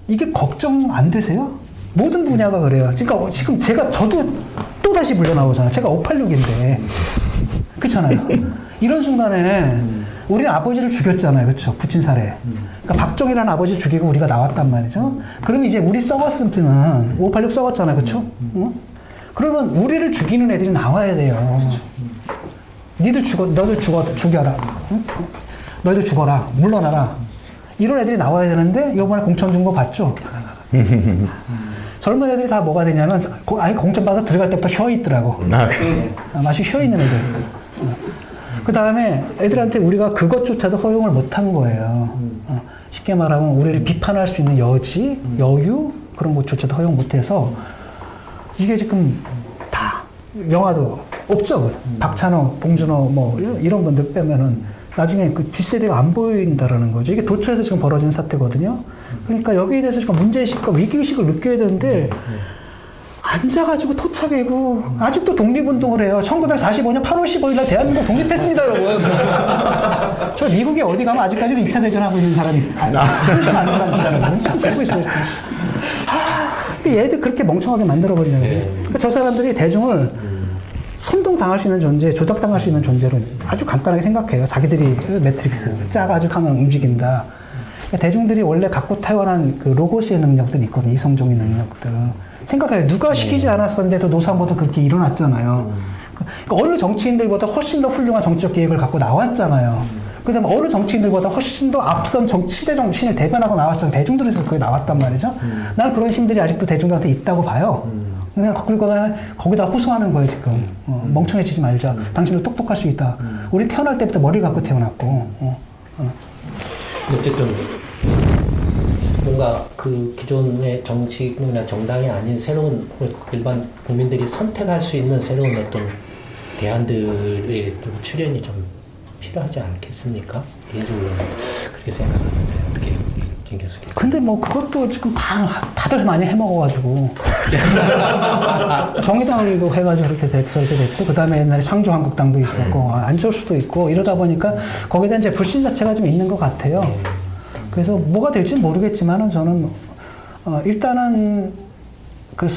이게 걱정 안 되세요? 모든 분야가 그래요. 그러니까 지금 저도 또 다시 물려 나오잖아요. 제가 586인데. 그렇잖아요. 이런 순간에 우리는 아버지를 죽였잖아요. 그렇죠? 부친 사례. 그러니까 박정희라는 아버지 죽이고 우리가 나왔단 말이죠. 그러면 이제 우리 썩었으면 586 썩었잖아요. 그렇죠? 응? 그러면 우리를 죽이는 애들이 나와야 돼요. 너희들 죽여라. 응? 너희들 죽어라. 물러나라. 이런 애들이 나와야 되는데 이번에 공천 준 거 봤죠? 젊은 애들이 다 뭐가 되냐면 아예 공천 받아서 들어갈 때부터 쉬어 있더라고. 마치 쉬어 있는 애들. 그 다음에 애들한테 우리가 그것조차도 허용을 못 한 거예요. 쉽게 말하면 우리를 비판할 수 있는 여지, 여유, 그런 것조차도 허용 못해서 이게 지금 다 영화도 없죠. 박찬호, 봉준호 뭐 이런 분들 빼면은 나중에 그 뒷세대가 안 보인다라는 거죠. 이게 도처에서 지금 벌어지는 사태거든요. 그러니까 여기에 대해서 지금 문제의식과 위기의식을 느껴야 되는데 앉아가지고 토착이고 아직도 독립운동을 해요. 1945년 8월 15일 날 대한민국 독립했습니다, 여러분. 저 미국에 어디 가면 아직까지도 2차 대전하고 있는 사람이 안 사람이라는 거는 참 알고 있어요. 얘들 그렇게 멍청하게 만들어버리냐고. 그러니까 저 사람들이 대중을 선동당할 수 있는 존재, 조작당할 수 있는 존재로 아주 간단하게 생각해요. 자기들이 매트릭스 짜가지고 하면 움직인다. 그러니까 대중들이 원래 갖고 태어난 그 로고스의 능력들이 있거든요. 이성적인 능력들. 생각해요. 누가 시키지 않았었는데도 노사모도 그렇게 일어났잖아요. 그러니까 어느 정치인들보다 훨씬 더 훌륭한 정치적 계획을 갖고 나왔잖아요. 그 다음에 어느 정치인들보다 훨씬 더 앞선 시대 정신을 대변하고 나왔잖아요. 대중들에서 그게 나왔단 말이죠. 난 그런 힘들이 아직도 대중들한테 있다고 봐요. 그냥 그리고 거기다 호소하는 거예요, 지금. 멍청해지지 말자. 당신도 똑똑할 수 있다. 우리 태어날 때부터 머리를 갖고 태어났고. 어쨌든 뭔가 그 기존의 정치나 정당이 아닌 새로운 일반 국민들이 선택할 수 있는 새로운 어떤 대안들의 출현이 좀 필요하지 않겠습니까? 개인적으로는 그렇게 생각하는데 어떻게 진 교수님? 근데 뭐 그것도 지금 다들 많이 해먹어가지고 정의당도 해가지고 그렇게 됐죠. 그 다음에 옛날에 창조한국당도 있었고 안철수도 있고 이러다 보니까 거기에 대한 이제 불신 자체가 좀 있는 것 같아요. 그래서 뭐가 될지는 모르겠지만은 저는 일단은 그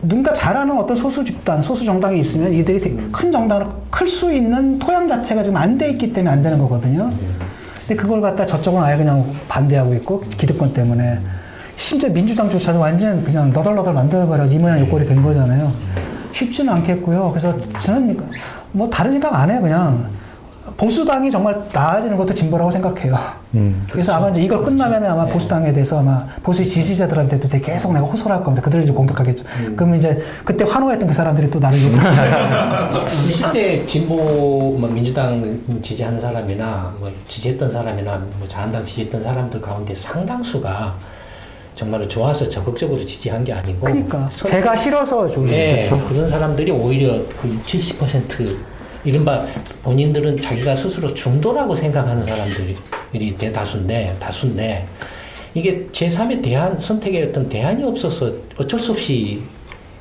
누군가 잘하는 어떤 소수 집단, 소수 정당이 있으면 이들이 큰 정당으로 클 수 있는 토양 자체가 지금 안 돼 있기 때문에 안 되는 거거든요. 근데 그걸 갖다 저쪽은 아예 그냥 반대하고 있고 기득권 때문에 심지어 민주당조차도 완전 그냥 너덜너덜 만들어버려서 이 모양 이 꼴이 된 거잖아요. 쉽지는 않겠고요. 그래서 저는 뭐 다른 생각 안 해요. 그냥 보수당이 정말 나아지는 것도 진보라고 생각해요. 그래서 아마 이제 이걸 끝나면 아마 보수당에 대해서 아마 보수 지지자들한테도 되게 계속 내가 호소를 할 겁니다. 그들을 이제 공격하겠죠. 그러면 이제 그때 환호했던 그 사람들이 또 나를 욕을 실제 진보 민주당 지지하는 사람이나 뭐 지지했던 사람이나 뭐 자한당 지지했던 사람들 가운데 상당수가 정말로 좋아서 적극적으로 지지한 게 아니고 그러니까 제가 싫어서 좀 그런 사람들이 오히려 그 60, 70% 이른바 본인들은 자기가 스스로 중도라고 생각하는 사람들이 다수인데 이게 제3의 대안 선택의 어떤 대안이 없어서 어쩔 수 없이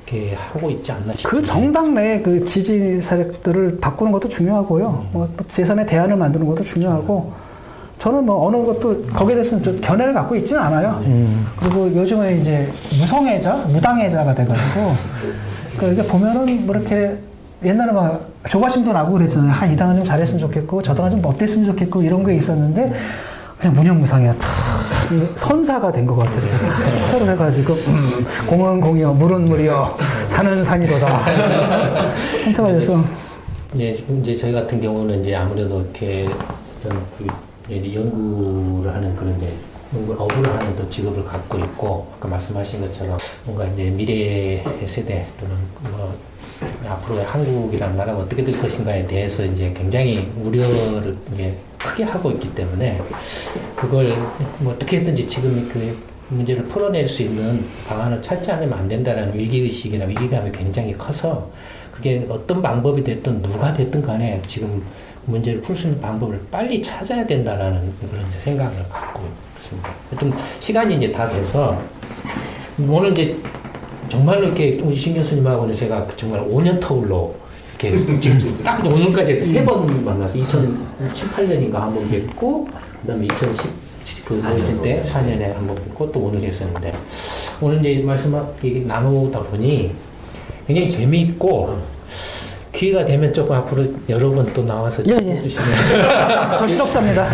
이렇게 하고 있지 않나 싶어요. 그 정당 내 그 지지 세력들을 바꾸는 것도 중요하고요. 뭐 제3의 대안을 만드는 것도 중요하고 저는 뭐 어느 것도 거기에 대해서는 좀 견해를 갖고 있지는 않아요. 그리고 요즘에 이제 무당애자가 돼가지고 그러니까 보면은 뭐 이렇게 옛날에 막 조바심도 나고 그랬잖아요. 이 당은 좀 잘했으면 좋겠고 저 당은 좀 어땠으면 좋겠고 이런 게 있었는데 그냥 무념무상이야. 선사가 된 것 같아요. 서로 해가지고 공은 공이여 물은 물이여 산은 산이로다. 선사가 돼서 이제 저희 같은 경우는 이제 아무래도 이렇게 어떤 연구를 하는 그런 업을 하는 또 직업을 갖고 있고 아까 말씀하신 것처럼 뭔가 이제 미래의 세대 또는 뭐 앞으로의 한국이라는 나라가 어떻게 될 것인가에 대해서 이제 굉장히 우려를 이제 크게 하고 있기 때문에 그걸 뭐 어떻게 해서든지 지금 그 문제를 풀어낼 수 있는 방안을 찾지 않으면 안 된다는 위기의식이나 위기감이 굉장히 커서 그게 어떤 방법이 됐든 누가 됐든 간에 지금 문제를 풀 수 있는 방법을 빨리 찾아야 된다라는 그런 생각을 갖고 있습니다. 좀 시간이 이제 다 돼서 오늘 이제 정말로 이렇게 우리 신 교수님하고는 제가 정말 5년 터울로 이렇게 지금 딱 오늘까지 3번 만나서 2007, 8년인가 한 번 뵙고 그다음에 2010 때 4년에 한 번 뵙고 또 오늘 했었는데 오늘 이제 말씀 나누다 보니 굉장히 재미있고 기회가 되면 조금 앞으로 여러 번 또 나와서 해주시면 저 실업자입니다.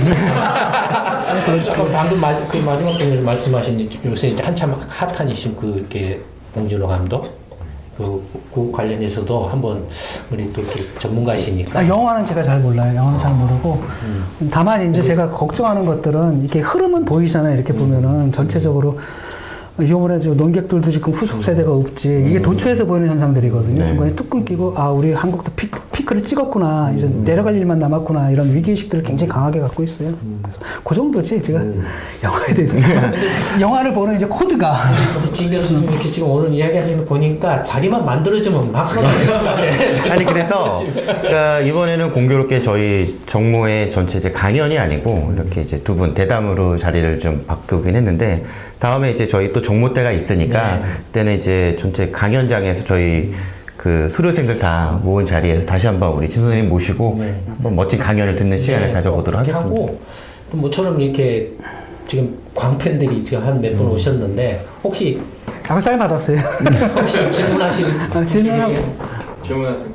방금 그 마지막 부분에서 말씀하신 요새 이제 한참 핫한 이슈 그 이렇게 봉준호 감독 그 관련해서도 한번 우리 또 이렇게 전문가시니까 영화는 제가 잘 몰라요. 영화는 잘 모르고 다만 이제 제가 걱정하는 것들은 이렇게 흐름은 보이잖아요. 이렇게 보면은 전체적으로 이번에 논객들도 지금 후속 세대가 없지. 이게 도처에서 보이는 현상들이거든요. 중간에 뚝 끊기고, 우리 한국도 픽 피크를 찍었구나. 이제 내려갈 일만 남았구나. 이런 위기의식들을 굉장히 강하게 갖고 있어요. 그래서 그 정도지, 제가 영화에 대해서. 영화를 보는 이제 코드가. 진 교수님 이렇게 지금 오늘 이야기하시는 거 보니까 자리만 만들어주면 막 아니 그래서 그러니까 이번에는 공교롭게 저희 정모의 전체 이제 강연이 아니고 이렇게 이제 두 분 대담으로 자리를 좀 바꾸긴 했는데 다음에 이제 저희 또 정모 때가 있으니까 그때는 이제 전체 강연장에서 저희 그 수료생들 다 모은 자리에서 다시 한번 우리 진 선생님 모시고 한번 멋진 강연을 듣는 시간을 가져보도록 하겠습니다. 하고 또 모처럼 이렇게 지금 광팬들이 지금 한 몇 분 오셨는데 혹시 사인 받았어요. 혹시 질문하실 질문하고 질문하세요.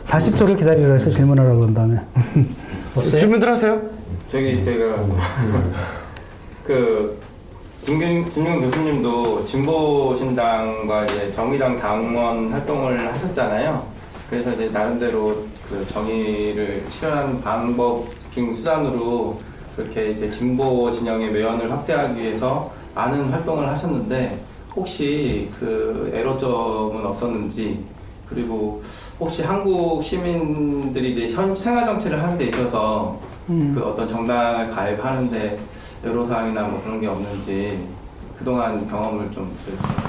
40초를 기다리라 해서 질문하라고 그런 다음에. 없어요? 질문들 하세요. 저기 제가 그 준경 교수님도 진보신당과 이제 정의당 당원 활동을 하셨잖아요. 그래서 이제 나름대로 그 정의를 실현하는 방법 중 수단으로 그렇게 이제 진보 진영의 매연을 확대하기 위해서 많은 활동을 하셨는데 혹시 그 애로점은 없었는지, 그리고 혹시 한국 시민들이 이제 현 생활 정치를 하는 데 있어서 그 어떤 정당을 가입하는데 애로사항이나 뭐 그런 게 없는지 그동안 경험을 좀 들려주세요.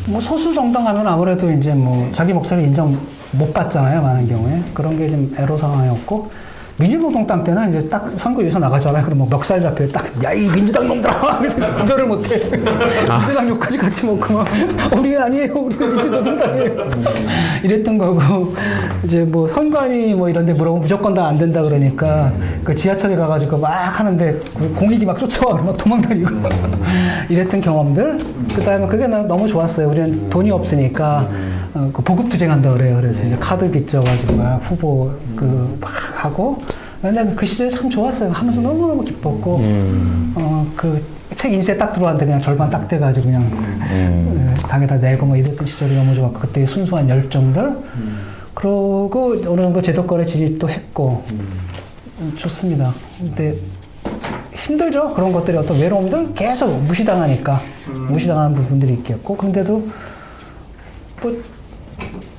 뭐 소수 정당 하면 아무래도 이제 뭐 자기 목소리 인정 못 받잖아요, 많은 경우에. 그런 게 좀 애로사항이었고, 민주노동당 때는 이제 딱 선거에서 나가잖아요. 그럼 뭐 멱살 잡혀 딱, 야, 이 민주당 놈들아! 구별을 못 해. 민주당 욕까지 같이 먹고, 우리는 아니에요. 우리는 민주노동당이에요. 이랬던 거고, 이제 뭐 선관위 뭐 이런 데 물어보면 무조건 다 안 된다 그러니까, 그 지하철에 가가지고 막 하는데 공익이 막 쫓아와. 막 도망다니고. 이랬던 경험들. 그 다음에 그게 너무 좋았어요. 우리는 돈이 없으니까, 그 보급투쟁한다 그래요. 그래서 이제 카드 빚져가지고 막 후보 막 하고. 근데 그 시절이 참 좋았어요. 하면서 너무너무 기뻤고, 그 책 인쇄 딱 들어왔는데 그냥 절반 딱 떼가지고 그냥 당에다 내고 뭐 이랬던 시절이 너무 좋았고, 그때 순수한 열정들. 그러고 어느 정도 제도권에 진입도 했고, 좋습니다. 근데 힘들죠. 그런 것들이 어떤 외로움들 계속 무시당하니까. 무시당하는 부분들이 있겠고, 근데도 뭐,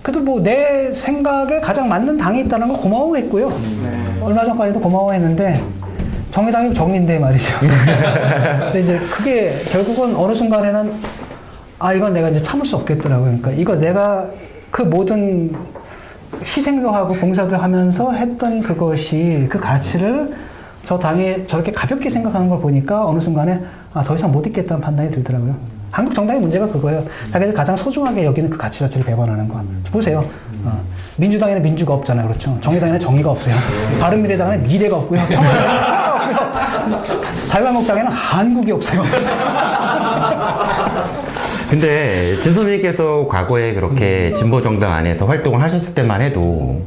그래도 뭐 내 생각에 가장 맞는 당이 있다는 건 고마워했고요. 얼마 전까지도 고마워했는데 정의당이 정의인데 말이죠. 근데 이제 그게 결국은 어느 순간에는 이건 내가 이제 참을 수 없겠더라고요. 그러니까 이거 내가 그 모든 희생도 하고 봉사도 하면서 했던 그것이, 그 가치를 저 당에 저렇게 가볍게 생각하는 걸 보니까 어느 순간에 더 이상 못 있겠다는 판단이 들더라고요. 한국 정당의 문제가 그거예요. 자기들 가장 소중하게 여기는 그 가치 자체를 배반하는 거. 보세요. 민주당에는 민주가 없잖아요. 그렇죠. 정의당에는 정의가 없어요. 바른미래당에는 미래가 없고요. 자유한국당에는 한국이 없어요. 근데 진 선생님께서 과거에 그렇게 진보 정당 안에서 활동을 하셨을 때만 해도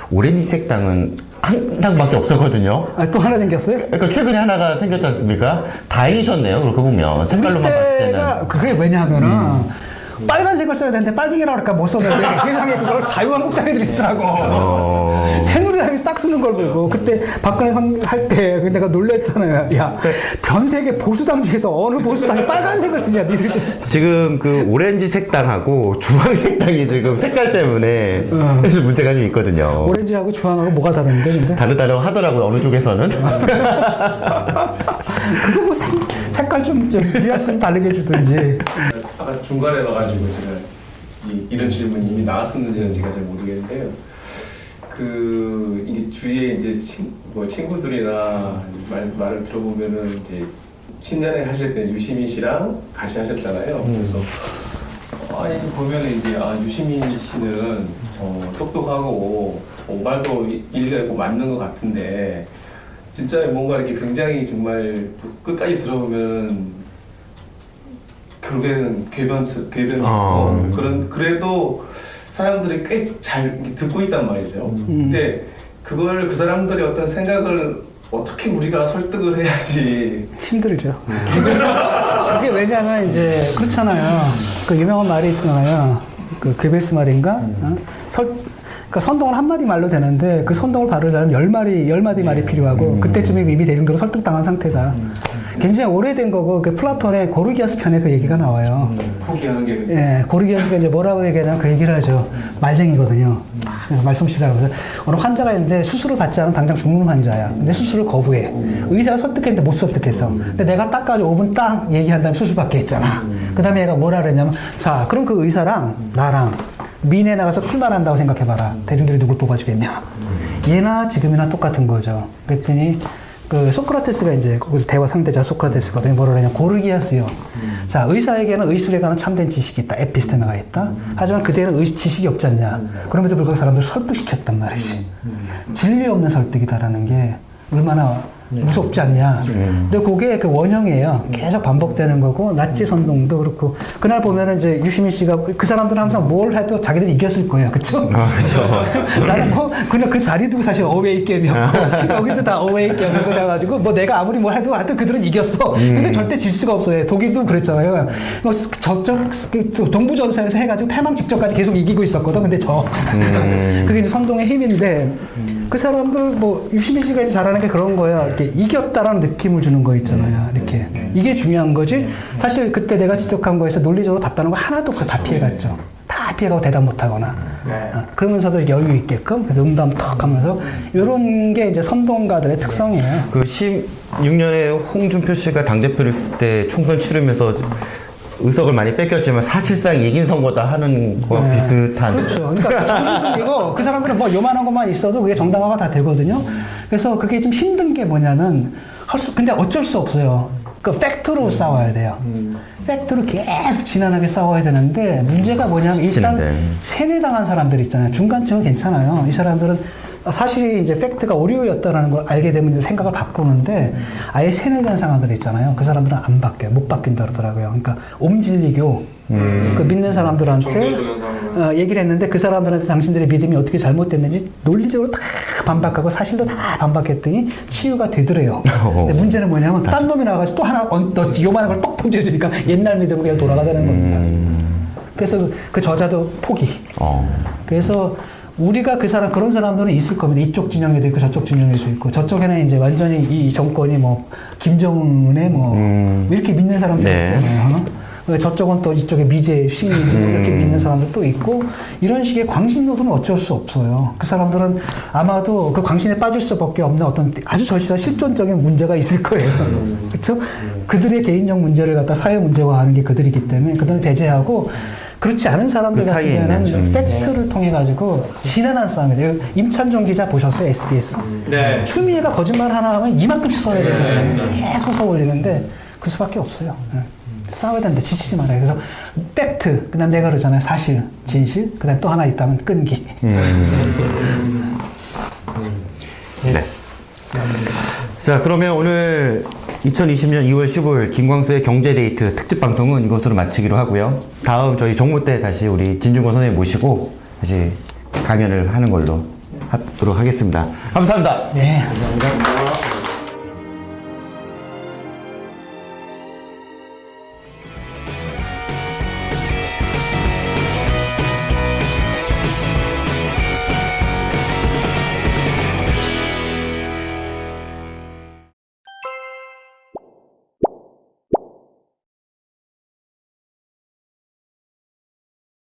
오렌지색 당은 한 당밖에 없었거든요. 또 하나 생겼어요? 그러니까 최근에 하나가 생겼지 않습니까? 다행이셨네요. 그렇게 보면 색깔로만 봤을 때는. 그게 왜냐하면은 빨간색을 써야 되는데 빨갱이라고 할까 못 썼는데 세상에 그걸 자유한국당 애들이 쓰더라고. 새누리당에서 딱 쓰는 걸 보고 그때 박근혜 할 때 내가 놀랬잖아요. 야, 변색의 보수당 중에서 어느 보수당이 빨간색을 쓰냐 니들. 지금 그 오렌지색 당하고 주황색 당이 지금 색깔 때문에 그래서 문제가 좀 있거든요. 오렌지하고 주황하고 뭐가 다른데 근데? 다르다고 하더라고요. 어느 쪽에서는. 그거 뭐 색깔 좀 뉘앙스 다르게 주든지. 아까 중간에 넣어가지고 제가 이런 질문이 이미 나왔었는지는 제가 잘 모르겠는데요. 이게 주위에 이제 친구들이나 말을 들어보면은 이제 신년에 하실 때 유시민 씨랑 같이 하셨잖아요. 그래서 보면은 이제 유시민 씨는 똑똑하고 말도 일리가 있고 맞는 것 같은데 진짜 뭔가 이렇게 굉장히 정말 끝까지 들어보면 결국에는 궤변이고 그래도 사람들이 꽤 잘 듣고 있단 말이죠. 근데 그걸 그 사람들의 어떤 생각을 어떻게 우리가 설득을 해야지 힘들죠. 그게 왜냐하면 이제 그렇잖아요. 그 유명한 말이 있잖아요. 그 괴벨스 말인가? 그러니까 선동을 한마디 말로 되는데 그 선동을 바르려면 10마디 말이 필요하고 그때쯤에 이미 대중들은 설득당한 상태다. 굉장히 오래된 거고 그 플라톤의 고르기아스 편에 그 얘기가 나와요. 포기하는 게 예, 고르기아스가 이제 뭐라고 얘기하냐면 그 얘기를 하죠. 말쟁이거든요. 그래서 말솜씨라고 해서 어느 환자가 있는데 수술을 받지 않으면 당장 죽는 환자야. 근데 수술을 거부해. 의사가 설득했는데 못 설득했어. 근데 내가 딱 가지고 5분 딱 얘기한 다음에 수술 받게 했잖아. 그 다음에 얘가 뭐라 그랬냐면 자, 그럼 그 의사랑 나랑 미인에 나가서 출마한다고 생각해봐라. 대중들이 누굴 뽑아주겠냐. 얘나 지금이나 똑같은 거죠. 그랬더니 그 소크라테스가 이제 거기서 대화 상대자 소크라테스거든요. 뭐라 그러냐. 고르기아스요. 자, 의사에게는 의술에 관한 참된 지식이 있다. 에피스테마가 있다. 하지만 그대는 지식이 없지 않냐. 그럼에도 불구하고 사람들을 설득시켰단 말이지. 진리 없는 설득이다라는 게 얼마나 무섭지 않냐. 근데 그게 그 원형이에요. 계속 반복되는 거고, 나치 선동도 그렇고. 그날 보면은 이제 유시민 씨가 그 사람들은 항상 뭘 해도 자기들이 이겼을 거예요. 그쵸? 나는 뭐, 그냥 그 자리도 사실 어웨이 게임이었고, 여기도 다 어웨이 게임이고 돼가지고, 뭐 내가 아무리 뭘 해도 하여튼 그들은 이겼어. 근데 절대 질 수가 없어요. 독일도 그랬잖아요. 뭐 저쪽, 동부전선에서 해가지고 패망 직전까지 계속 이기고 있었거든. 근데 그게 이제 선동의 힘인데, 그 사람들 뭐, 유시민 씨가 이제 잘하는 게 그런 거예요. 이렇게 이겼다라는 느낌을 주는 거 있잖아요. 이렇게. 이게 중요한 거지. 사실 그때 내가 지적한 거에서 논리적으로 답변한 거 하나도 없어. 다 피해갔죠. 다 피해가고 대답 못 하거나. 그러면서도 여유 있게끔, 그래서 응담 턱 하면서, 요런 게 이제 선동가들의 특성이에요. 그 16년에 홍준표 씨가 당대표를 했을 때 총선 치르면서 의석을 많이 뺏겼지만 사실상 이긴 선거다 하는 거와 비슷한. 그렇죠. 그러니까 정신승리고 그 사람들은 뭐 요만한 것만 있어도 그게 정당화가 다 되거든요. 그래서 그게 좀 힘든 게 뭐냐면 근데 어쩔 수 없어요. 그 팩트로 싸워야 돼요. 팩트로 계속 지난하게 싸워야 되는데 문제가 뭐냐면 일단 세뇌당한 사람들 있잖아요. 중간층은 괜찮아요. 이 사람들은 사실이 이제 팩트가 오류였다라는 걸 알게 되면 이제 생각을 바꾸는데 아예 세뇌된 상황들 있잖아요. 그 사람들은 안 바뀌어요. 못 바뀐다 그러더라고요. 그러니까 옴진리교 그 믿는 사람들한테 얘기를 했는데 그 사람들한테 당신들의 믿음이 어떻게 잘못됐는지 논리적으로 다 반박하고 사실도 다 반박했더니 치유가 되더래요. 근데 문제는 뭐냐면 딴 놈이 나와가지고 또 하나 요만한 걸 똑 던져주니까 옛날 믿음으로 그냥 돌아가자는 겁니다. 그래서 그 저자도 포기. 그래서 우리가 그런 사람들은 있을 겁니다. 이쪽 진영에도 있고 저쪽 진영에도 있고 저쪽에는 이제 완전히 이 정권이 뭐 김정은의 뭐 이렇게 믿는 사람들 있잖아요. 저쪽은 또 이쪽에 미제, 식민지 이렇게 믿는 사람들도 있고 이런 식의 광신도들은 어쩔 수 없어요. 그 사람들은 아마도 그 광신에 빠질 수밖에 없는 어떤 아주 절실한 실존적인 문제가 있을 거예요. 그렇죠? 그들의 개인적 문제를 갖다 사회 문제화하는 게 그들이기 때문에 그들은 배제하고 그렇지 않은 사람들 그 같은 경우는 팩트를 통해 가지고 지난한 싸움이에요. 임찬종 기자 보셨어요? SBS? 네. 추미애가 거짓말 하나 하면 이만큼씩 써야 되잖아요. 계속 써 올리는데 그 수밖에 없어요. 싸워야 되는데 지치지 말아요. 그래서 팩트, 그다음 내가 그러잖아요. 사실, 진실, 그다음 또 하나 있다면 끈기. 네. 자, 그러면 오늘 2020년 2월 15일 김광수의 경제데이트 특집 방송은 이것으로 마치기로 하고요. 다음 저희 정모 때 다시 우리 진중권 선생님 모시고 다시 강연을 하는 걸로 하도록 하겠습니다. 감사합니다. 네. 감사합니다.